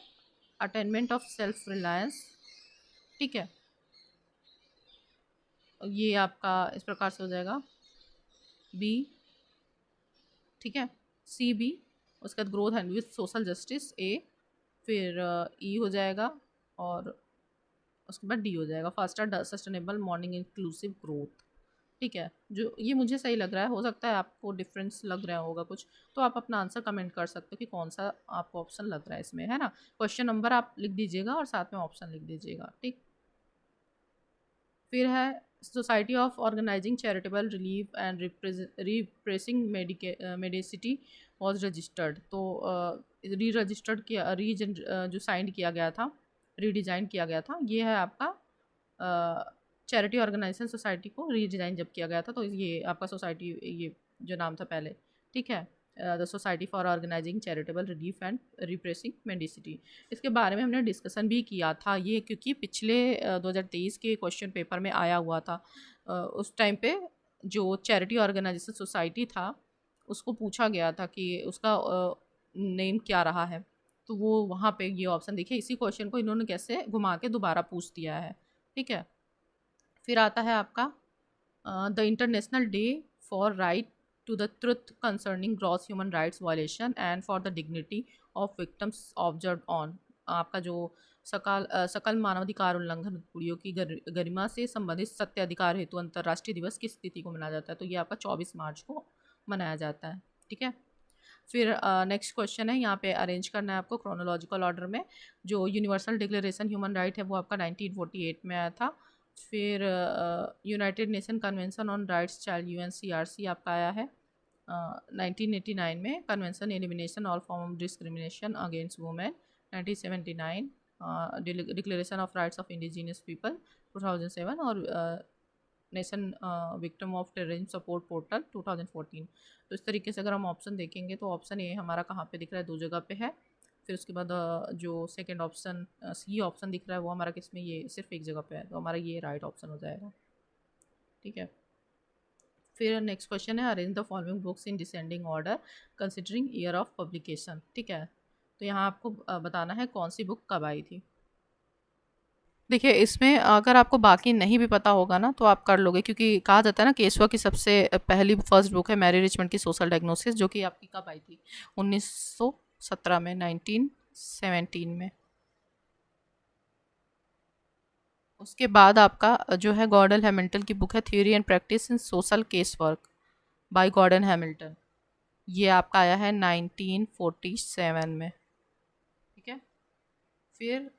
अटेनमेंट ऑफ सेल्फ रिलायंस, ठीक है, ये आपका इस प्रकार से हो जाएगा बी, ठीक है, सी बी। उसके बाद growth and with social justice A, फिर ई हो जाएगा और उसके बाद डी हो जाएगा, faster sustainable morning inclusive growth, ठीक है। जो ये मुझे सही लग रहा है, हो सकता है आपको डिफरेंस लग रहा होगा कुछ, तो आप अपना आंसर कमेंट कर सकते हो कि कौन सा आपको ऑप्शन लग रहा है इसमें, है ना। क्वेश्चन नंबर आप लिख दीजिएगा और साथ में ऑप्शन लिख दीजिएगा, ठीक। फिर है society of organising charitable relief and repressing mendicity was registered, तो री रजिस्टर्ड किया, जो साइन किया गया था, रीडिज़ाइन किया गया था, ये है आपका चैरिटी ऑर्गेनाइजेशन सोसाइटी को रीडिज़ाइन जब किया गया था, तो ये आपका सोसाइटी, ये जो नाम था पहले, ठीक है, the society for organising charitable relief and repressing mendicity. इसके बारे में हमने डिस्कशन भी किया था ये, क्योंकि पिछले 2023 के क्वेश्चन पेपर में आया हुआ था। उस टाइम पे जो चैरिटी ऑर्गेनाइजेशन सोसाइटी था उसको पूछा गया था कि उसका नेम क्या रहा है, तो वो वहाँ पे ये ऑप्शन देखिए, इसी क्वेश्चन को इन्होंने कैसे घुमा के दोबारा पूछ दिया है, ठीक है। फिर आता है आपका the international day for right to the truth concerning gross human rights violation and for the dignity of victims observe on, आपका जो सकल मानवाधिकार उल्लंघन कुड़ियों की गरिमा से संबंधित सत्य अधिकार हेतु अंतर्राष्ट्रीय दिवस किस तिथि को मनाया जाता है, तो ये आपका 24 मार्च को मनाया जाता है, ठीक है। फिर नेक्स्ट क्वेश्चन है, यहाँ पे अरेंज करना है आपको क्रोनोलॉजिकल ऑर्डर में। जो यूनिवर्सल डिक्लेरेशन ह्यूमन राइट है वो आपका 1948 में आया था। फिर United nation convention on rights child UNCRC आपका आया है 1989 में। Convention elimination all form of discrimination against women 1979। Declaration of rights of indigenous people 2007 और nation victim of terrorism support portal 2014। तो इस तरीके से अगर हम ऑप्शन देखेंगे तो ऑप्शन ए हमारा कहाँ पे दिख रहा है, 2 जगह पे है। फिर उसके बाद जो सेकंड ऑप्शन सी ऑप्शन दिख रहा है वो हमारा किस में, ये सिर्फ एक जगह पे है, तो हमारा ये राइट ऑप्शन हो जाएगा, ठीक है। फिर नेक्स्ट क्वेश्चन है, arrange the following books in descending order considering year of publication, ठीक है। तो यहाँ आपको बताना है कौन सी बुक कब आई थी। देखिए इसमें अगर आपको बाकी नहीं भी पता होगा ना तो आप कर लोगे, क्योंकि कहा जाता है ना केशवा की सबसे पहली फर्स्ट बुक है मैरी रिचमंड की सोशल डायग्नोसिस, जो कि आपकी कब आई थी 1917 में, 1917 में। उसके बाद आपका जो है गॉर्डन हैमिल्टन की बुक है theory and practice in social case work by Gordon Hamilton, ये आपका आया है 1947 में, ठीक है। फिर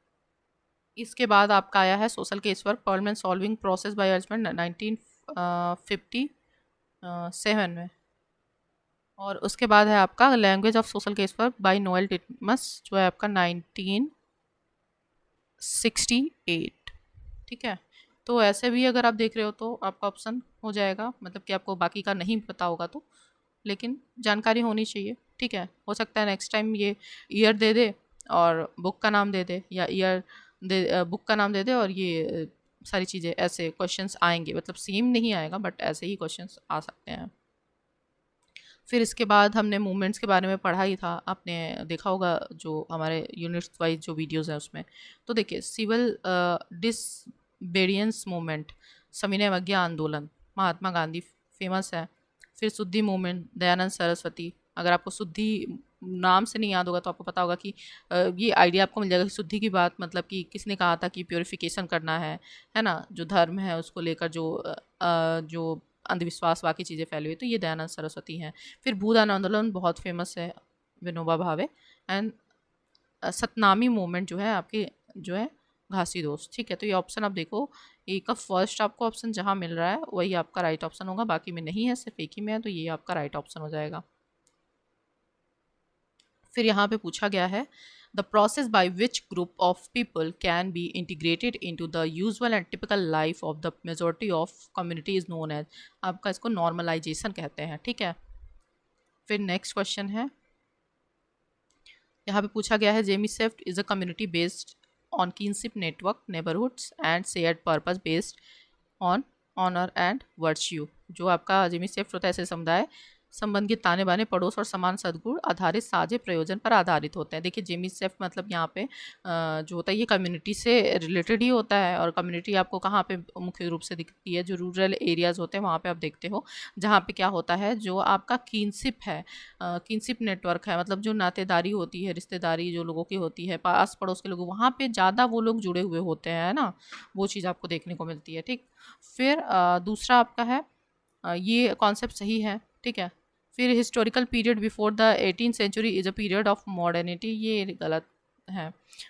इसके बाद आपका आया है social case work problem solving process by judgement 1957 में। और उसके बाद है आपका language of social case work by Noel Titmuss, जो है आपका 1968, ठीक है। तो ऐसे भी अगर आप देख रहे हो तो आपका ऑप्शन हो जाएगा, मतलब कि आपको बाकी का नहीं पता होगा तो, लेकिन जानकारी होनी चाहिए, ठीक है। हो सकता है नेक्स्ट टाइम ये ईयर दे दे और बुक का नाम दे दे, या ईयर दे बुक का नाम दे दे और ये सारी चीज़ें, ऐसे क्वेश्चंस आएंगे, मतलब सेम नहीं आएगा बट ऐसे ही क्वेश्चंस आ सकते हैं। फिर इसके बाद हमने मूवमेंट्स के बारे में पढ़ा ही था, आपने देखा होगा जो हमारे यूनिट्स वाइज जो वीडियोस हैं उसमें। तो देखिए, सिविल डिसबेडियंस मूवमेंट, सविनय अवज्ञा आंदोलन, महात्मा गांधी फेमस है। फिर शुद्धि मूवमेंट, दयानंद सरस्वती। अगर आपको शुद्धि नाम से नहीं याद होगा तो आपको पता होगा कि ये आइडिया आपको मिल जाएगा कि शुद्धि की बात मतलब कि किसने कहा था कि प्योरिफिकेशन करना है ना, जो धर्म है उसको लेकर जो अंधविश्वास बाकी चीज़ें फैली हुई, तो ये दयानंद सरस्वती हैं। फिर भूदान आंदोलन बहुत फेमस है, विनोबा भावे। एंड सतनामी मूवमेंट जो है आपके जो है घासी दोस्त। ठीक है, तो ये ऑप्शन आप देखो, एक का फर्स्ट आपको ऑप्शन जहाँ मिल रहा है वही आपका राइट ऑप्शन होगा, बाकी में नहीं है, सिर्फ एक ही में है, तो ये आपका राइट ऑप्शन हो जाएगा। फिर यहाँ पे पूछा गया है, the process by which group of people can be integrated into the usual and typical life of the majority of community is known as, आपका इसको नॉर्मलाइजेशन कहते हैं। ठीक है, फिर नेक्स्ट क्वेश्चन है, यहाँ पे पूछा गया है, Gemeinschaft is a community based on kinship network, neighbourhoods and shared purpose based on honour and virtue. जो आपका जेमीसेफ्ट होता है, ऐसे समुदाय संबंध के ताने बाने, पड़ोस और समान सद्गुण आधारित साझे प्रयोजन पर आधारित होते हैं। देखिए, जेमीसेफ्ट मतलब यहाँ पे जो होता है ये कम्युनिटी से रिलेटेड ही होता है, और कम्युनिटी आपको कहाँ पे मुख्य रूप से दिखती है, जो रूरल एरियाज़ होते हैं वहाँ पे आप देखते हो, जहाँ पे क्या होता है, जो आपका किनशिप है, किनशिप नेटवर्क है, मतलब जो नातेदारी होती है, रिश्तेदारी जो लोगों की होती है, पास पड़ोस के लोग, वहाँ पे ज़्यादा वो लोग जुड़े हुए होते हैं, है ना, वो चीज़ आपको देखने को मिलती है। ठीक, फिर दूसरा आपका है, ये कॉन्सेप्ट सही है। ठीक है, फिर historical period before the 18th century is a period of modernity, ये गलत है।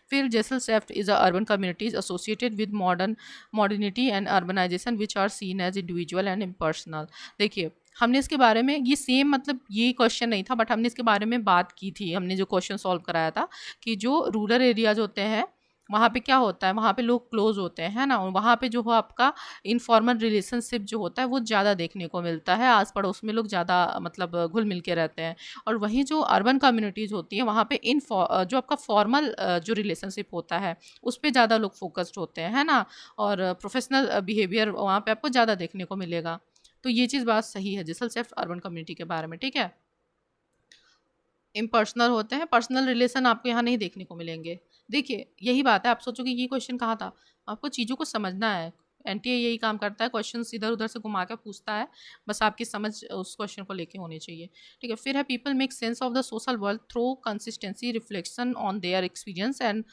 फिर Gesellschaft is a urban communities associated with modernity and urbanisation which are seen as individual and impersonal. देखिए, हमने इसके बारे में, ये सेम मतलब ये क्वेश्चन नहीं था, बट हमने इसके बारे में बात की थी, हमने जो क्वेश्चन सॉल्व कराया था कि जो रूरल एरियाज होते हैं वहाँ पे क्या होता है, वहाँ पे लोग क्लोज होते हैं, है ना, और वहाँ पे जो हो आपका इनफॉर्मल रिलेशनशिप जो होता है वो ज़्यादा देखने को मिलता है, आस पड़ोस में लोग ज़्यादा मतलब घुल मिल के रहते हैं। और वहीं जो अर्बन कम्युनिटीज़ होती हैं वहाँ पे जो आपका फॉर्मल जो रिलेशनशिप होता है उस पर ज़्यादा लोग फोकस्ड होते हैं, है ना, और प्रोफेशनल बिहेवियर वहाँ पे आपको ज़्यादा देखने को मिलेगा। तो ये चीज़ बात सही है जेसल सेफ्ट अर्बन कम्युनिटी के बारे में। ठीक है, इम्पर्सनल होते हैं, पर्सनल रिलेशन आपको यहाँ नहीं देखने को मिलेंगे। देखिए, यही बात है, आप सोचोगे ये क्वेश्चन कहाँ था, आपको चीज़ों को समझना है। एनटीए यही काम करता है, क्वेश्चन इधर उधर से घुमा के पूछता है, बस आपकी समझ उस क्वेश्चन को लेके होनी चाहिए। ठीक है, फिर है, people make sense of the social world through consistency reflection on their experience and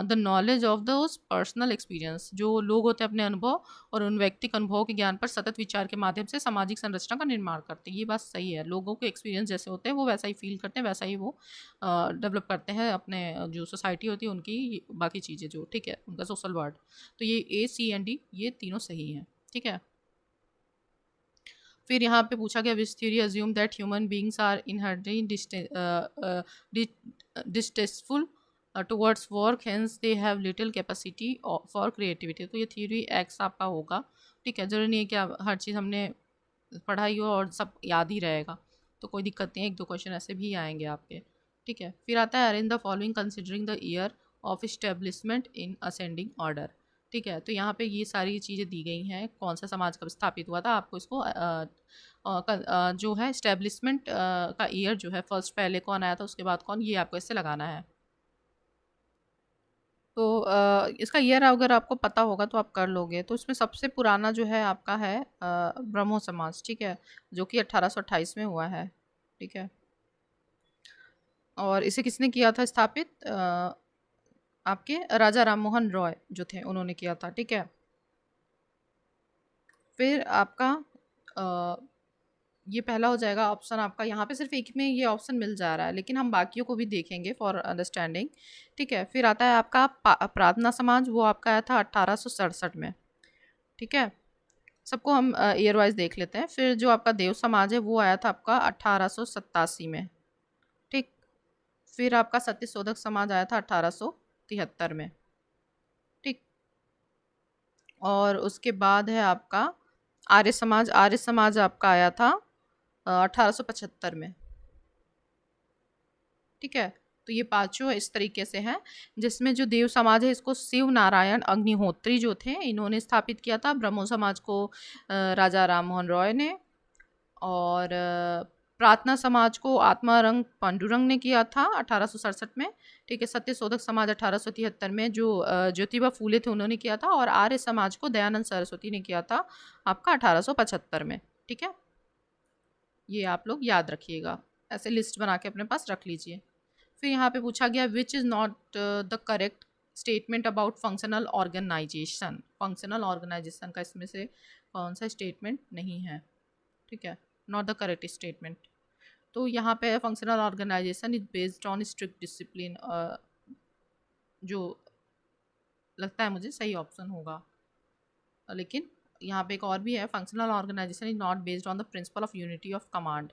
the knowledge of those personal experience. जो लोग होते हैं अपने अनुभव और उन व्यक्तिगत अनुभवों के ज्ञान पर सतत विचार के माध्यम से सामाजिक संरचना का निर्माण करते हैं। ये बात सही है, लोगों के एक्सपीरियंस जैसे होते हैं वो वैसा ही फील करते हैं, वैसा ही वो डेवलप करते हैं अपने जो सोसाइटी होती है उनकी बाकी चीज़ें जो, ठीक है, उनका सोशल वर्ड। तो ये ए सी एंड डी ये तीनों सही हैं। ठीक है, फिर यहाँ पे पूछा गया, which theory assume that human beings are inherently distasteful towards work, hence they have little capacity for creativity. तो ये थ्योरी एक्स आपका होगा। ठीक है, जरूरी नहीं है कि हर चीज़ हमने पढ़ाई हो और सब याद ही रहेगा, तो कोई दिक्कत नहीं है, एक दो क्वेश्चन ऐसे भी आएंगे आपके। ठीक है, फिर आता है, arrange the following considering the year of establishment in ascending order. ठीक है, तो यहाँ पे ये सारी चीज़ें दी गई हैं, कौन सा समाज कब स्थापित हुआ था, आपको इसको जो है इस्टेब्लिशमेंट का ईयर जो है, फर्स्ट पहले कौन आया था उसके बाद कौन, ये आपको इससे लगाना है। तो इसका ईयर अगर आपको पता होगा तो आप कर लोगे। तो इसमें सबसे पुराना जो है आपका है ब्रह्मो समाज। ठीक है, जो कि 1828 में हुआ है। ठीक है, और इसे किसने किया था स्थापित, आपके राजा राम मोहन रॉय जो थे उन्होंने किया था। ठीक है, फिर आपका ये पहला हो जाएगा ऑप्शन आपका। यहाँ पे सिर्फ एक में ये ऑप्शन मिल जा रहा है, लेकिन हम बाकियों को भी देखेंगे फॉर अंडरस्टैंडिंग। ठीक है, फिर आता है आपका प्रार्थना समाज, वो आपका आया था 1867 में। ठीक है, सबको हम ईयर वाइज देख लेते हैं। फिर जो आपका देव समाज है वो आया था आपका 1887 में। ठीक, फिर आपका सत्यशोधक समाज आया था 1873 में। ठीक, और उसके बाद है आपका आर्य समाज। आर्य समाज आपका आया था 1875 में। ठीक है, तो ये पांचों इस तरीके से हैं, जिसमें जो देव समाज है इसको शिव नारायण अग्निहोत्री जो थे इन्होंने स्थापित किया था। ब्रह्मो समाज को राजा राम मोहन रॉय ने, और प्रार्थना समाज को आत्मारंग पांडुरंग ने किया था 1867 में, ठीक है। सत्यशोधक समाज 1873 में जो ज्योतिबा फूले थे उन्होंने किया था, और आर्य समाज को दयानंद सरस्वती ने किया था आपका 1875 में, ठीक है। ये आप लोग याद रखिएगा, ऐसे लिस्ट बना के अपने पास रख लीजिए। फिर यहाँ पे पूछा गया which is not the correct statement about functional organisation. Functional organisation का इसमें से कौन सा स्टेटमेंट नहीं है, ठीक है, नॉट द करेक्ट स्टेटमेंट। तो यहाँ पे functional organisation is based on strict discipline, जो लगता है मुझे सही ऑप्शन होगा। लेकिन यहाँ पे एक और भी है, functional organisation is not based on the principle of unity of command,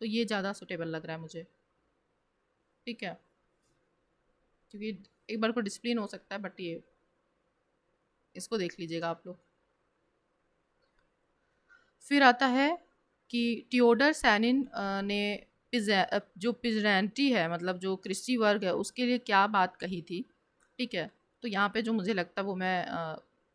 तो ये ज़्यादा सुटेबल लग रहा है मुझे, ठीक है, क्योंकि एक बार को डिसिप्लिन हो सकता है, बट ये इसको देख लीजिएगा आप लोग। फिर आता है कि टियोडर सैनिन ने जो पिजरेंटी है, मतलब जो क्रिश्ची वर्ग है, उसके लिए क्या बात कही थी, ठीक है। तो यहाँ पे जो मुझे लगता है वो मैं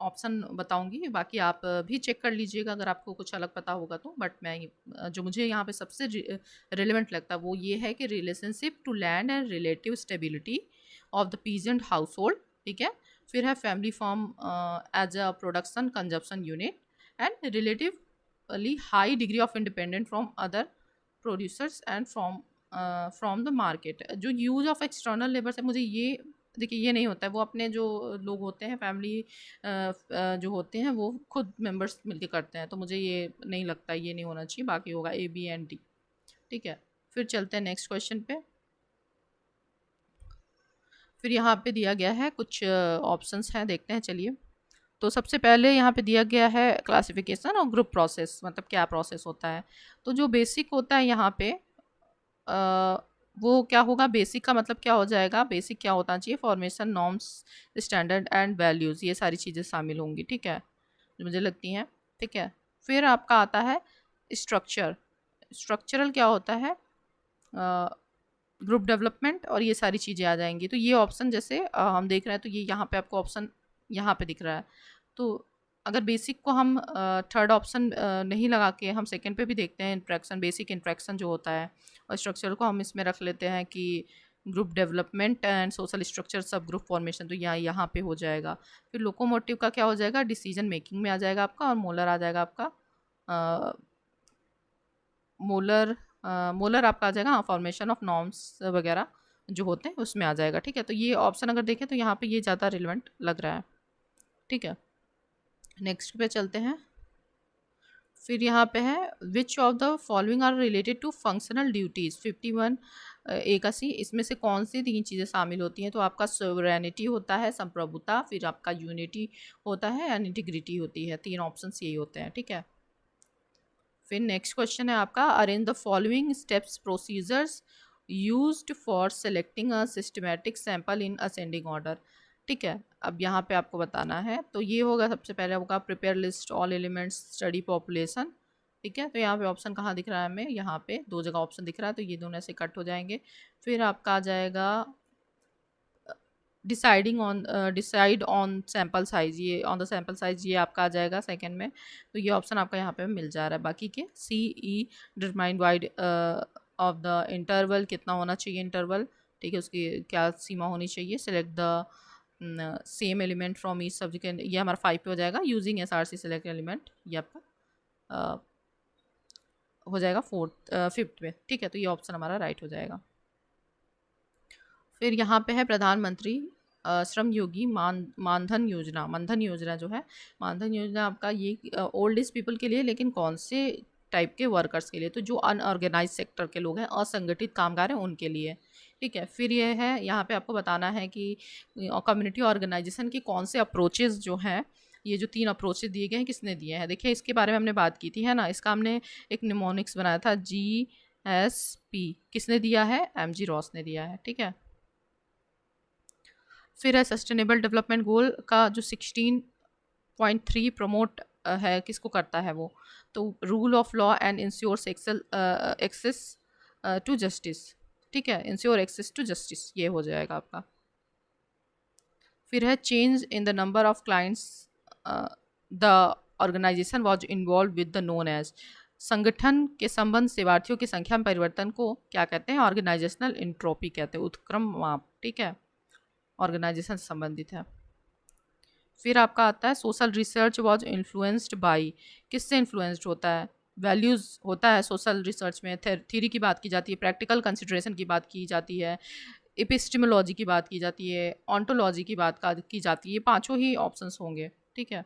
ऑप्शन बताऊंगी, बाकी आप भी चेक कर लीजिएगा अगर आपको कुछ अलग पता होगा तो। बट मैं जो मुझे यहाँ पे सबसे रिलेवेंट लगता है वो ये है कि relationship to land and relative stability of the peasant household, ठीक है। फिर है family form as a production consumption unit and relative high degree of independent from other producers and from the market। जो यूज ऑफ एक्सटर्नल लेबर से मुझे ये देखिए ये नहीं होता है, वो अपने जो लोग होते हैं फैमिली जो होते हैं वो खुद मेंबर्स मिलके करते हैं, तो मुझे ये नहीं लगता, ये नहीं होना चाहिए, बाकी होगा ए बी एंड डी, ठीक है। फिर चलते हैं नेक्स्ट क्वेश्चन पे। फिर यहाँ पे दिया गया है कुछ ऑप्शंस हैं, देखते हैं चलिए। तो सबसे पहले यहाँ पे दिया गया है क्लासिफिकेशन और ग्रुप प्रोसेस, मतलब क्या प्रोसेस होता है। तो जो बेसिक होता है यहाँ पे वो क्या होगा, बेसिक का मतलब क्या हो जाएगा, बेसिक क्या होना चाहिए, formation, norms, standard and values, ये सारी चीज़ें शामिल होंगी, ठीक है, जो मुझे लगती हैं, ठीक है। फिर आपका आता है स्ट्रक्चर। स्ट्रक्चरल क्या होता है, ग्रुप डेवलपमेंट, और ये सारी चीज़ें आ जाएंगी। तो ये ऑप्शन जैसे हम देख रहे हैं, तो ये यहाँ पे आपको ऑप्शन यहाँ पे दिख रहा है। तो अगर बेसिक को हम थर्ड ऑप्शन नहीं लगा के हम सेकंड पे भी देखते हैं, इंट्रैक्शन, बेसिक इंट्रैक्शन जो होता है, और स्ट्रक्चर को हम इसमें रख लेते हैं कि group development and social structure सब ग्रुप फॉर्मेशन, तो यहाँ पे हो जाएगा। फिर लोकोमोटिव का क्या हो जाएगा, डिसीजन मेकिंग में आ जाएगा आपका, और मोलर आ जाएगा आपका मोलर आपका आ जाएगा, हाँ, फॉर्मेशन ऑफ नॉर्म्स वगैरह जो होते हैं उसमें आ जाएगा, ठीक है। तो ये ऑप्शन अगर देखें तो यहाँ पे ये ज़्यादा रिलेवेंट लग रहा है, ठीक है। नेक्स्ट पे चलते हैं। फिर यहाँ पे है which of the following are related to functional duties 51 A का सी, इसमें से कौन सी तीन चीज़ें शामिल होती हैं। तो आपका सोवरेनिटी होता है, संप्रभुता, फिर आपका यूनिटी होता है एंड इंटीग्रिटी होती है, तीन ऑप्शन यही होते हैं, ठीक है। फिर नेक्स्ट क्वेश्चन है आपका arrange the following steps procedures used for selecting a systematic sample in ascending order, ठीक है। अब यहाँ पे आपको बताना है, तो ये होगा सबसे पहले होगा prepare list all elements study population, ठीक है। तो यहाँ पे ऑप्शन कहाँ दिख रहा है हमें, यहाँ पे दो जगह ऑप्शन दिख रहा है, तो ये दोनों ऐसे कट हो जाएंगे। फिर आपका आ जाएगा डिसाइड ऑन सैम्पल साइज, ये ऑन द सैम्पल साइज ये आपका आ जाएगा सेकंड में। तो ये ऑप्शन आपका यहाँ पे मिल जा रहा है। बाकी के C E determine wide of the interval, कितना होना चाहिए इंटरवल, ठीक है, उसकी क्या सीमा होनी चाहिए, select the same element from each subject, ये हमारा 5 पे हो जाएगा, using S R C select element, ये आपका हो जाएगा फिफ्थ में, ठीक है। तो ये ऑप्शन हमारा राइट हो जाएगा। फिर यहाँ पे है प्रधानमंत्री श्रम योगी मानधन योजना। मानधन योजना जो है, मानधन योजना आपका ये ओल्ड एज पीपल के लिए, लेकिन कौन से टाइप के वर्कर्स के लिए, तो जो अनऑर्गेनाइज सेक्टर के लोग हैं, असंगठित कामगार हैं, उनके लिए, ठीक है। फिर ये है यहाँ पे आपको बताना है कि कम्युनिटी ऑर्गेनाइजेशन की कौन से अप्रोचेस जो हैं, ये जो 3 अप्रोचेस दिए गए हैं किसने दिए हैं। देखिए इसके बारे में हमने बात की थी, है ना, इसका हमने एक निमोनिक्स बनाया था, GSP, किसने दिया है, MG रॉस ने दिया है, ठीक है। फिर है सस्टेनेबल डेवलपमेंट गोल का जो 16.3 प्रमोट है, किसको करता है वो, तो rule of law and ensures access to justice, ठीक है, इंश्योर एक्सेस टू जस्टिस, ये हो जाएगा आपका। फिर है change in the number of clients the organisation was involve with the known as, संगठन के संबंध सेवार्थियों की संख्या में परिवर्तन को क्या कहते हैं? ऑर्गेनाइजेशनल इंट्रोपी कहते हैं, उत्क्रम माप। ठीक है, ऑर्गेनाइजेशन से संबंधित है। फिर आपका आता है social research was influenced by, किससे इन्फ्लुएंस्ड होता है? वैल्यूज़ होता है सोशल रिसर्च में, थ्योरी की बात की जाती है, प्रैक्टिकल कंसिडरेशन की बात की जाती है, एपिस्टेमोलॉजी की बात की जाती है, ऑन्टोलॉजी की बात की जाती है। ये पांचों ही ऑप्शंस होंगे। ठीक है,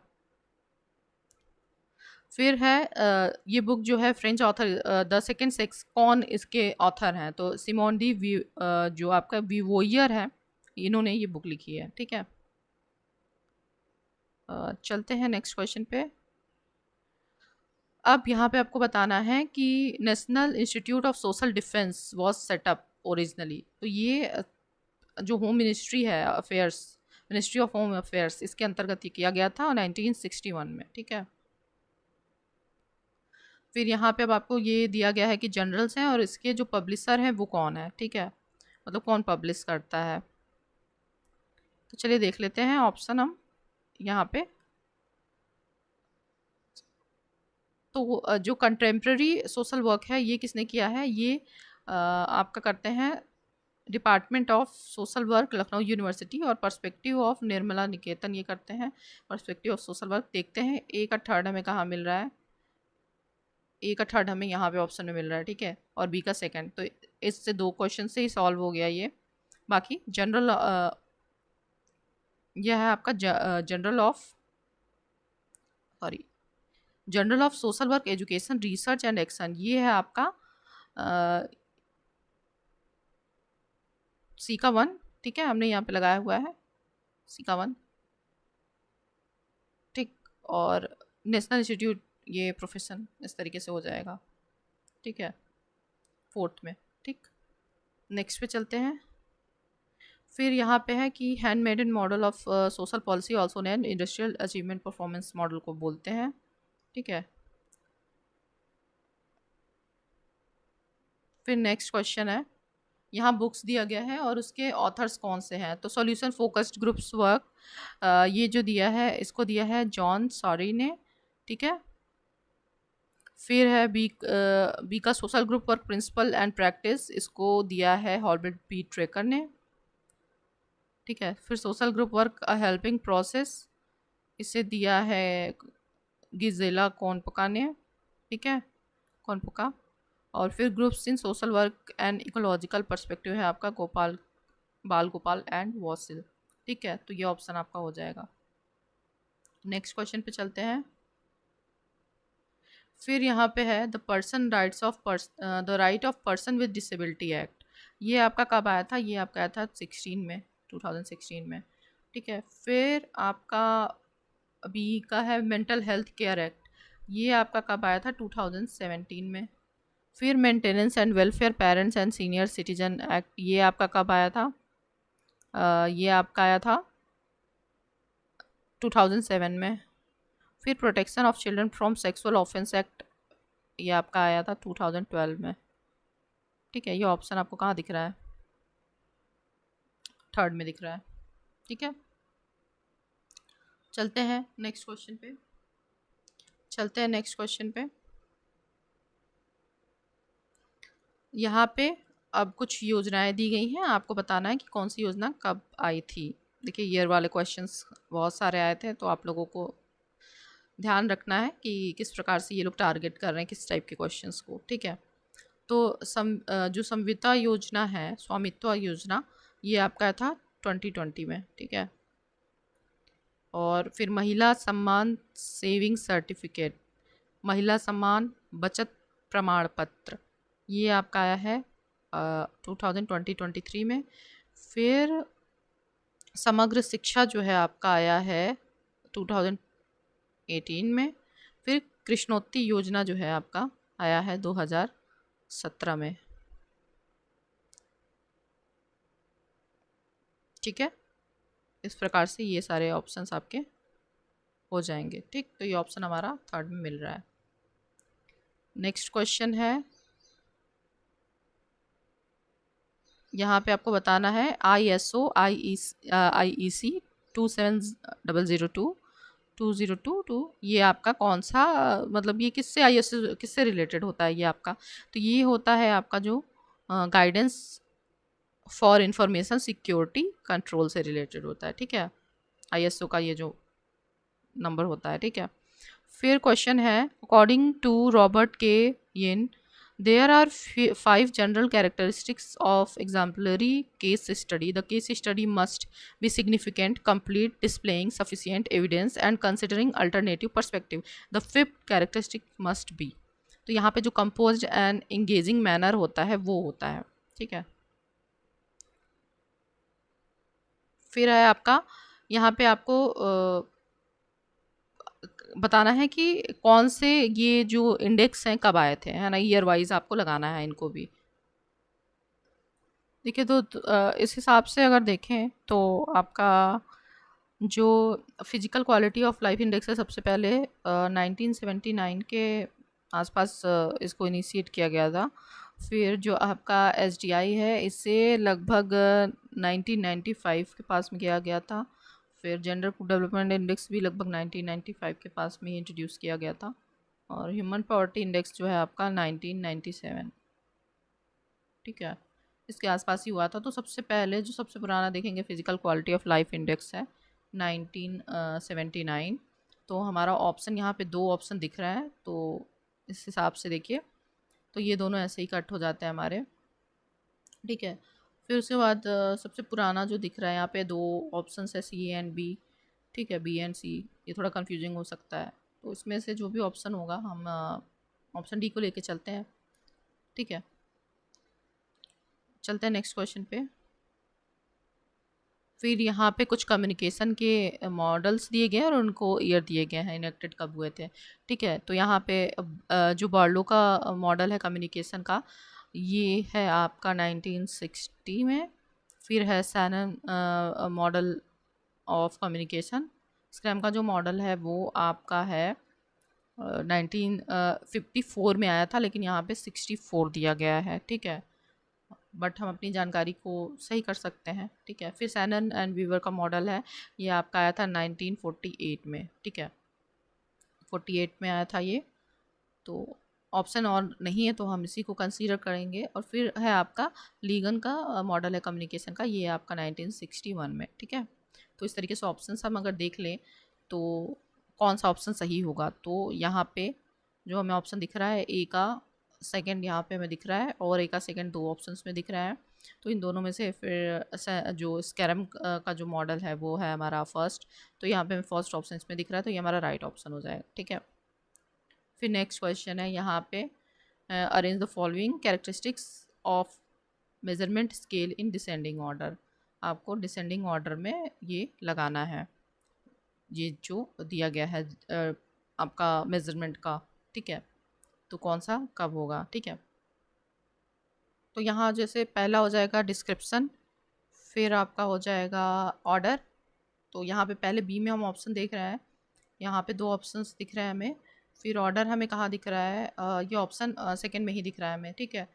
फिर है ये बुक जो है French author the second sex, कौन इसके ऑथर हैं? तो सिमोन डी जो आपका विवोयर है, इन्होंने ये बुक लिखी है। ठीक है, चलते हैं नेक्स्ट क्वेश्चन पे। अब यहाँ पे आपको बताना है कि national institute of social defence was setup originally. तो ये जो होम मिनिस्ट्री है affairs, ministry of home affairs, इसके अंतर्गत ये किया गया था 1961 में। ठीक है, फिर यहाँ पे अब आपको ये दिया गया है कि जनरल्स हैं और इसके जो पब्लिशर हैं वो कौन है। ठीक है, मतलब कौन पब्लिश करता है। तो चलिए देख लेते हैं ऑप्शन हम यहाँ पे। तो जो कंटेम्प्रेरी सोशल वर्क है ये किसने किया है? ये आपका करते हैं department of social work Lucknow university, और पर्सपेक्टिव ऑफ निर्मला निकेतन ये करते हैं पर्सपेक्टिव ऑफ सोशल वर्क। देखते हैं ए का थर्ड हमें कहाँ मिल रहा है। ए का थर्ड हमें यहाँ पे ऑप्शन में मिल रहा है। ठीक है, और बी का सेकंड। तो इससे दो क्वेश्चन से ही सॉल्व हो गया ये। बाकी जनरल यह है आपका general of sorry general of social work education research and action, ये है आपका सी का 1। ठीक है, हमने यहाँ पे लगाया हुआ है सी का 1। ठीक, और नेशनल इंस्टीट्यूट ये प्रोफेशन इस तरीके से हो जाएगा। ठीक है, फोर्थ में। ठीक, नेक्स्ट पे चलते हैं। फिर यहाँ पे है कि hand made in model of social policy also name industrial achievement performance model को बोलते हैं। ठीक है, फिर नेक्स्ट क्वेश्चन है, यहाँ बुक्स दिया गया है और उसके ऑथर्स कौन से हैं? तो सॉल्यूशन फोकस्ड ग्रुप्स वर्क, ये जो दिया है इसको दिया है जॉन सॉरी ने। ठीक है, फिर है बी का social group work principal and practice, इसको दिया है हॉर्बर्ट बी ट्रेकर ने। ठीक है, फिर social group work a helping process, इसे दिया है गिजेला कौनपका ने। ठीक है, कौनपका। और फिर groups in social work and ecological perspective है आपका बाल गोपाल एंड वॉसिल। ठीक है, तो ये ऑप्शन आपका हो जाएगा। नेक्स्ट क्वेश्चन पे चलते हैं। फिर यहाँ पे है the person rights of the right of person with disability act, ये आपका कब आया था? ये आपका आया था 16 में, 2016 में। ठीक है, फिर आपका अभी का है मेंटल हेल्थ केयर एक्ट, ये आपका कब आया था? 2017 में। फिर maintenance and welfare parents and senior citizen act, ये आपका कब आया था? ये आपका आया था 2007 में। फिर protection of children from sexual offence act, ये आपका आया था 2012 में। ठीक है, ये ऑप्शन आपको कहाँ दिख रहा है? थर्ड में दिख रहा है। ठीक है, चलते हैं नेक्स्ट क्वेश्चन पे। यहाँ पे अब कुछ योजनाएं दी गई हैं, आपको बताना है कि कौन सी योजना कब आई थी। देखिए ईयर वाले क्वेश्चंस बहुत सारे आए थे, तो आप लोगों को ध्यान रखना है कि किस प्रकार से ये लोग टारगेट कर रहे हैं किस टाइप के क्वेश्चंस को। ठीक है, तो जो संविदा योजना है, स्वामित्व योजना, ये आपका था 2020 में। ठीक है, और फिर महिला सम्मान सेविंग सर्टिफिकेट, महिला सम्मान बचत प्रमाण पत्र, ये आपका आया है 2023 में। फिर समग्र शिक्षा जो है आपका आया है 2018 में। फिर कृष्णोत्ती योजना जो है आपका आया है 2017 में। ठीक है, इस प्रकार से ये सारे ऑप्शंस आपके हो जाएंगे। ठीक, तो ये ऑप्शन हमारा थर्ड में मिल रहा है। नेक्स्ट क्वेश्चन है, यहाँ पे आपको बताना है ISO IEC 27002 2022 ये आपका कौन सा मतलब ये किससे आईएस किससे रिलेटेड होता है ये आपका, तो ये होता है आपका जो guidance for information security control से रिलेटेड होता है, ठीक है, आईएसओ का ये जो नंबर होता है, ठीक है। फिर क्वेश्चन है, according to Robert K Yin there are 5 general characteristics of exemplary case study, the case study must be significant, complete, displaying sufficient evidence and considering alternative perspective, the fifth characteristic must be. तो यहाँ पे जो कंपोज्ड एंड इंगेजिंग मैनर होता है वो होता है, ठीक है। फिर है आपका यहाँ पे आपको बताना है कि कौन से ये जो इंडेक्स हैं कब आए थे, है ना, ईयर वाइज आपको लगाना है इनको भी। देखिए तो इस हिसाब से अगर देखें तो आपका जो physical quality of life index है सबसे पहले 1979 के आसपास इसको इनिशिएट किया गया था। फिर जो आपका SDI है इससे लगभग 1995 के पास में किया गया था। फिर जेंडर डेवलपमेंट इंडेक्स भी लगभग 1995 के पास में इंट्रोड्यूस किया गया था। और ह्यूमन पॉवर्टी इंडेक्स जो है आपका 1997, ठीक है, इसके आसपास ही हुआ था। तो सबसे पहले जो सबसे पुराना देखेंगे physical quality of life index है 1979। तो हमारा ऑप्शन यहाँ पे 2 ऑप्शन दिख रहा है, तो इस हिसाब से देखिए तो ये दोनों ऐसे ही कट हो जाते हैं हमारे, ठीक है। फिर उसके बाद सबसे पुराना जो दिख रहा है यहाँ पे 2 ऑप्शन है C एंड B, ठीक है, B एंड C, ये थोड़ा कंफ्यूजिंग हो सकता है। तो इसमें से जो भी ऑप्शन होगा हम ऑप्शन D को लेके चलते हैं, ठीक है। चलते हैं नेक्स्ट क्वेश्चन पे। फिर यहाँ पे कुछ कम्युनिकेशन के मॉडल्स दिए गए हैं और उनको ईयर दिए गए हैं, इनेक्टेड कब हुए थे, ठीक है। तो यहाँ पे जो बार्लो का मॉडल है कम्युनिकेशन का ये है आपका 1960 में। फिर है Sanon model of communication, scrum का जो मॉडल है वो आपका है 1954 में आया था, लेकिन यहाँ पे 64 दिया गया है, ठीक है, बट हम अपनी जानकारी को सही कर सकते हैं, ठीक है। फिर सैनन एंड वीवर का मॉडल है, ये आपका आया था 1948 में, ठीक है, 48 में आया था ये। तो ऑप्शन और नहीं है तो हम इसी को कंसीडर करेंगे। और फिर है आपका लीगन का मॉडल है कम्युनिकेशन का, ये आपका 1961 में, ठीक है। तो इस तरीके से ऑप्शन हम अगर देख लें तो कौन सा ऑप्शन सही होगा, तो यहाँ पे जो हमें ऑप्शन दिख रहा है ए का सेकंड यहाँ पे हमें दिख रहा है और ए का सेकंड 2 ऑप्शंस में दिख रहा है। तो इन दोनों में से फिर जो स्कैरम का जो मॉडल है वो है हमारा फर्स्ट, तो यहाँ पे हमें फर्स्ट ऑप्शन इसमें दिख रहा है, तो ये हमारा राइट ऑप्शन हो जाएगा, ठीक है। फिर नेक्स्ट क्वेश्चन है यहाँ पे, arrange the following characteristics of measurement scale in descending order, आपको डिसेंडिंग ऑर्डर में ये लगाना है, ये जो दिया गया है आपका मेजरमेंट का, ठीक है, तो कौन सा कब होगा, ठीक है। तो यहाँ जैसे पहला हो जाएगा डिस्क्रिप्शन, फिर आपका हो जाएगा ऑर्डर। तो यहाँ पे पहले बी में हम ऑप्शन देख रहे हैं, यहाँ पे 2 ऑप्शंस दिख रहे हैं हमें। फिर ऑर्डर हमें कहाँ दिख रहा है, ये ऑप्शन सेकंड में ही दिख रहा है हमें, ठीक है।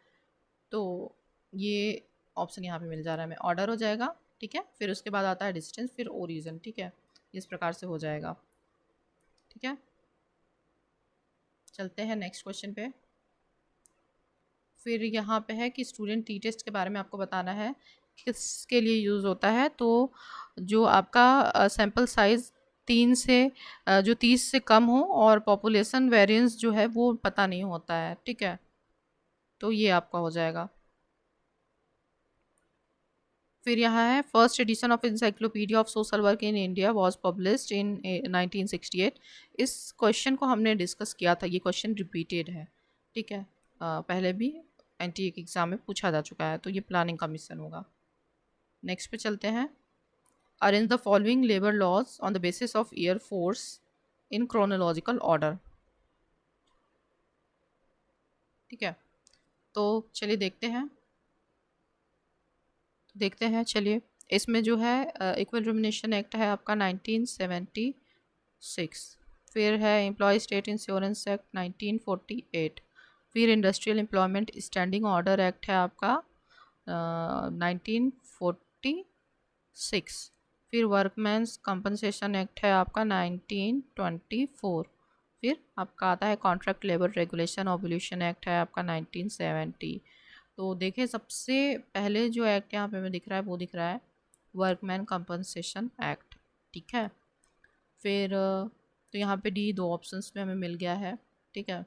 तो ये ऑप्शन यहाँ पे मिल जा रहा है हमें, ऑर्डर हो जाएगा, ठीक है। फिर उसके बाद आता है डिस्टेंस, फिर ओरिजिन, ठीक है, इस प्रकार से हो जाएगा, ठीक है। चलते हैं नेक्स्ट क्वेश्चन पे। फिर यहाँ पे है कि स्टूडेंट टी टेस्ट के बारे में आपको बताना है किसके लिए यूज़ होता है। तो जो आपका सैंपल साइज़ 3 से जो 30 से कम हो और पॉपुलेशन वेरिएंस जो है वो पता नहीं होता है, ठीक है, तो ये आपका हो जाएगा। फिर यहाँ है first edition of encyclopedia of social work in India was published in 1968। इस क्वेश्चन को हमने डिस्कस किया था, ये क्वेश्चन रिपीटेड है, ठीक है, पहले भी एनटीए के एग्ज़ाम में पूछा जा चुका है, तो ये प्लानिंग का मिशन होगा। नेक्स्ट पे चलते हैं, arrange the following labour laws on the basis of year force in chronological order, ठीक है। तो चलिए चलिए इसमें जो है इक्वल रिम्यूनरेशन एक्ट है आपका 1976। फिर है एम्प्लॉय स्टेट इंश्योरेंस एक्ट 1948। फिर industrial employment standing order act है आपका 1946। फिर वर्कमैन्स कंपनसेशन एक्ट है आपका 1924। फिर आपका आता है कॉन्ट्रैक्ट लेबर रेगुलेशन ऑब्लियूशन एक्ट है आपका 1970। तो देखिए सबसे पहले जो एक्ट यहाँ पे हमें दिख रहा है वो दिख रहा है वर्कमैन कंपनसेशन एक्ट, ठीक है। फिर तो यहाँ पे डी दो ऑप्शंस में हमें मिल गया है, ठीक है।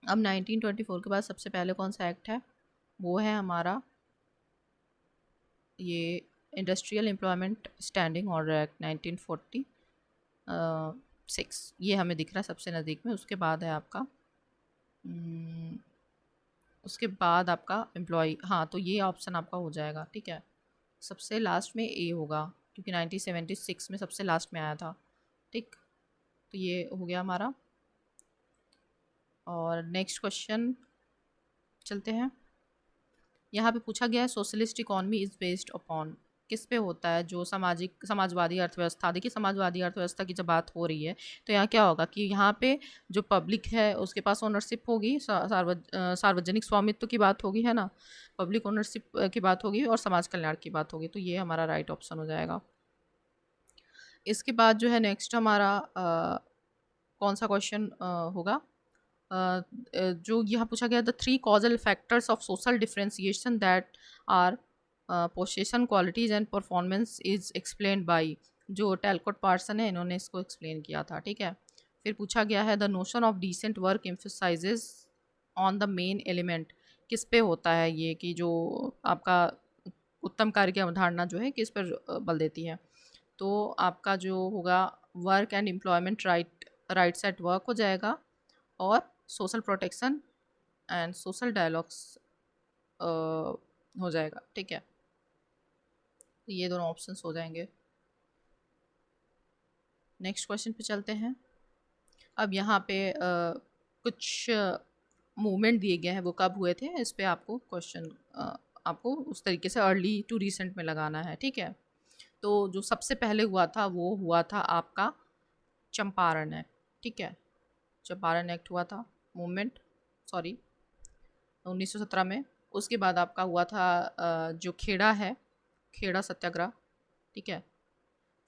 अब 1924 के बाद सबसे पहले कौन सा एक्ट है, वो है हमारा ये industrial employment standing order act 1946, ये हमें दिख रहा है सबसे नज़दीक में। उसके बाद है आपका उसके बाद आपका एम्प्लॉय, हाँ तो ये ऑप्शन आपका हो जाएगा, ठीक है। सबसे लास्ट में ए होगा क्योंकि 1976 में सबसे लास्ट में आया था, ठीक। तो ये हो गया हमारा। और नेक्स्ट क्वेश्चन चलते हैं। यहाँ पे पूछा गया है socialist economy is based upon, किस पे होता है, जो समाजवादी अर्थव्यवस्था। देखिए समाजवादी अर्थव्यवस्था की जब बात हो रही है तो यहाँ क्या होगा कि यहाँ पे जो पब्लिक है उसके पास ओनरशिप होगी, सार्वजनिक स्वामित्व की बात होगी, है ना, पब्लिक ओनरशिप की बात होगी और समाज कल्याण की बात होगी। तो ये हमारा राइट ऑप्शन हो जाएगा। इसके बाद जो है नेक्स्ट हमारा कौन सा क्वेश्चन होगा, जो यहाँ पूछा गया the 3 causal factors of social differentiation that are possession qualities and performance is explained by, जो टेलकोट पार्सन है इन्होंने इसको एक्सप्लेन किया था, ठीक है। फिर पूछा गया है the notion of decent work emphasises on the main element, किस पे होता है ये कि जो आपका उत्तम कार्य की अवधारणा जो है किस पर बल देती है। तो आपका जो होगा work and employment rights at work हो जाएगा, और social protection and social dialogues हो जाएगा, ठीक है। तो ये दोनों ऑप्शंस हो जाएंगे। नेक्स्ट क्वेश्चन पे चलते हैं। अब यहाँ पे कुछ मूवमेंट दिए गए हैं, वो कब हुए थे, इस पे आपको क्वेश्चन आपको उस तरीके से अर्ली टू रिसेंट में लगाना है, ठीक है। तो जो सबसे पहले हुआ था वो हुआ था आपका चंपारण एक्ट, ठीक है। चंपारण एक्ट हुआ था मूवमेंट, सॉरी 1917 में। उसके बाद आपका हुआ था जो खेड़ा है, खेड़ा सत्याग्रह, ठीक है।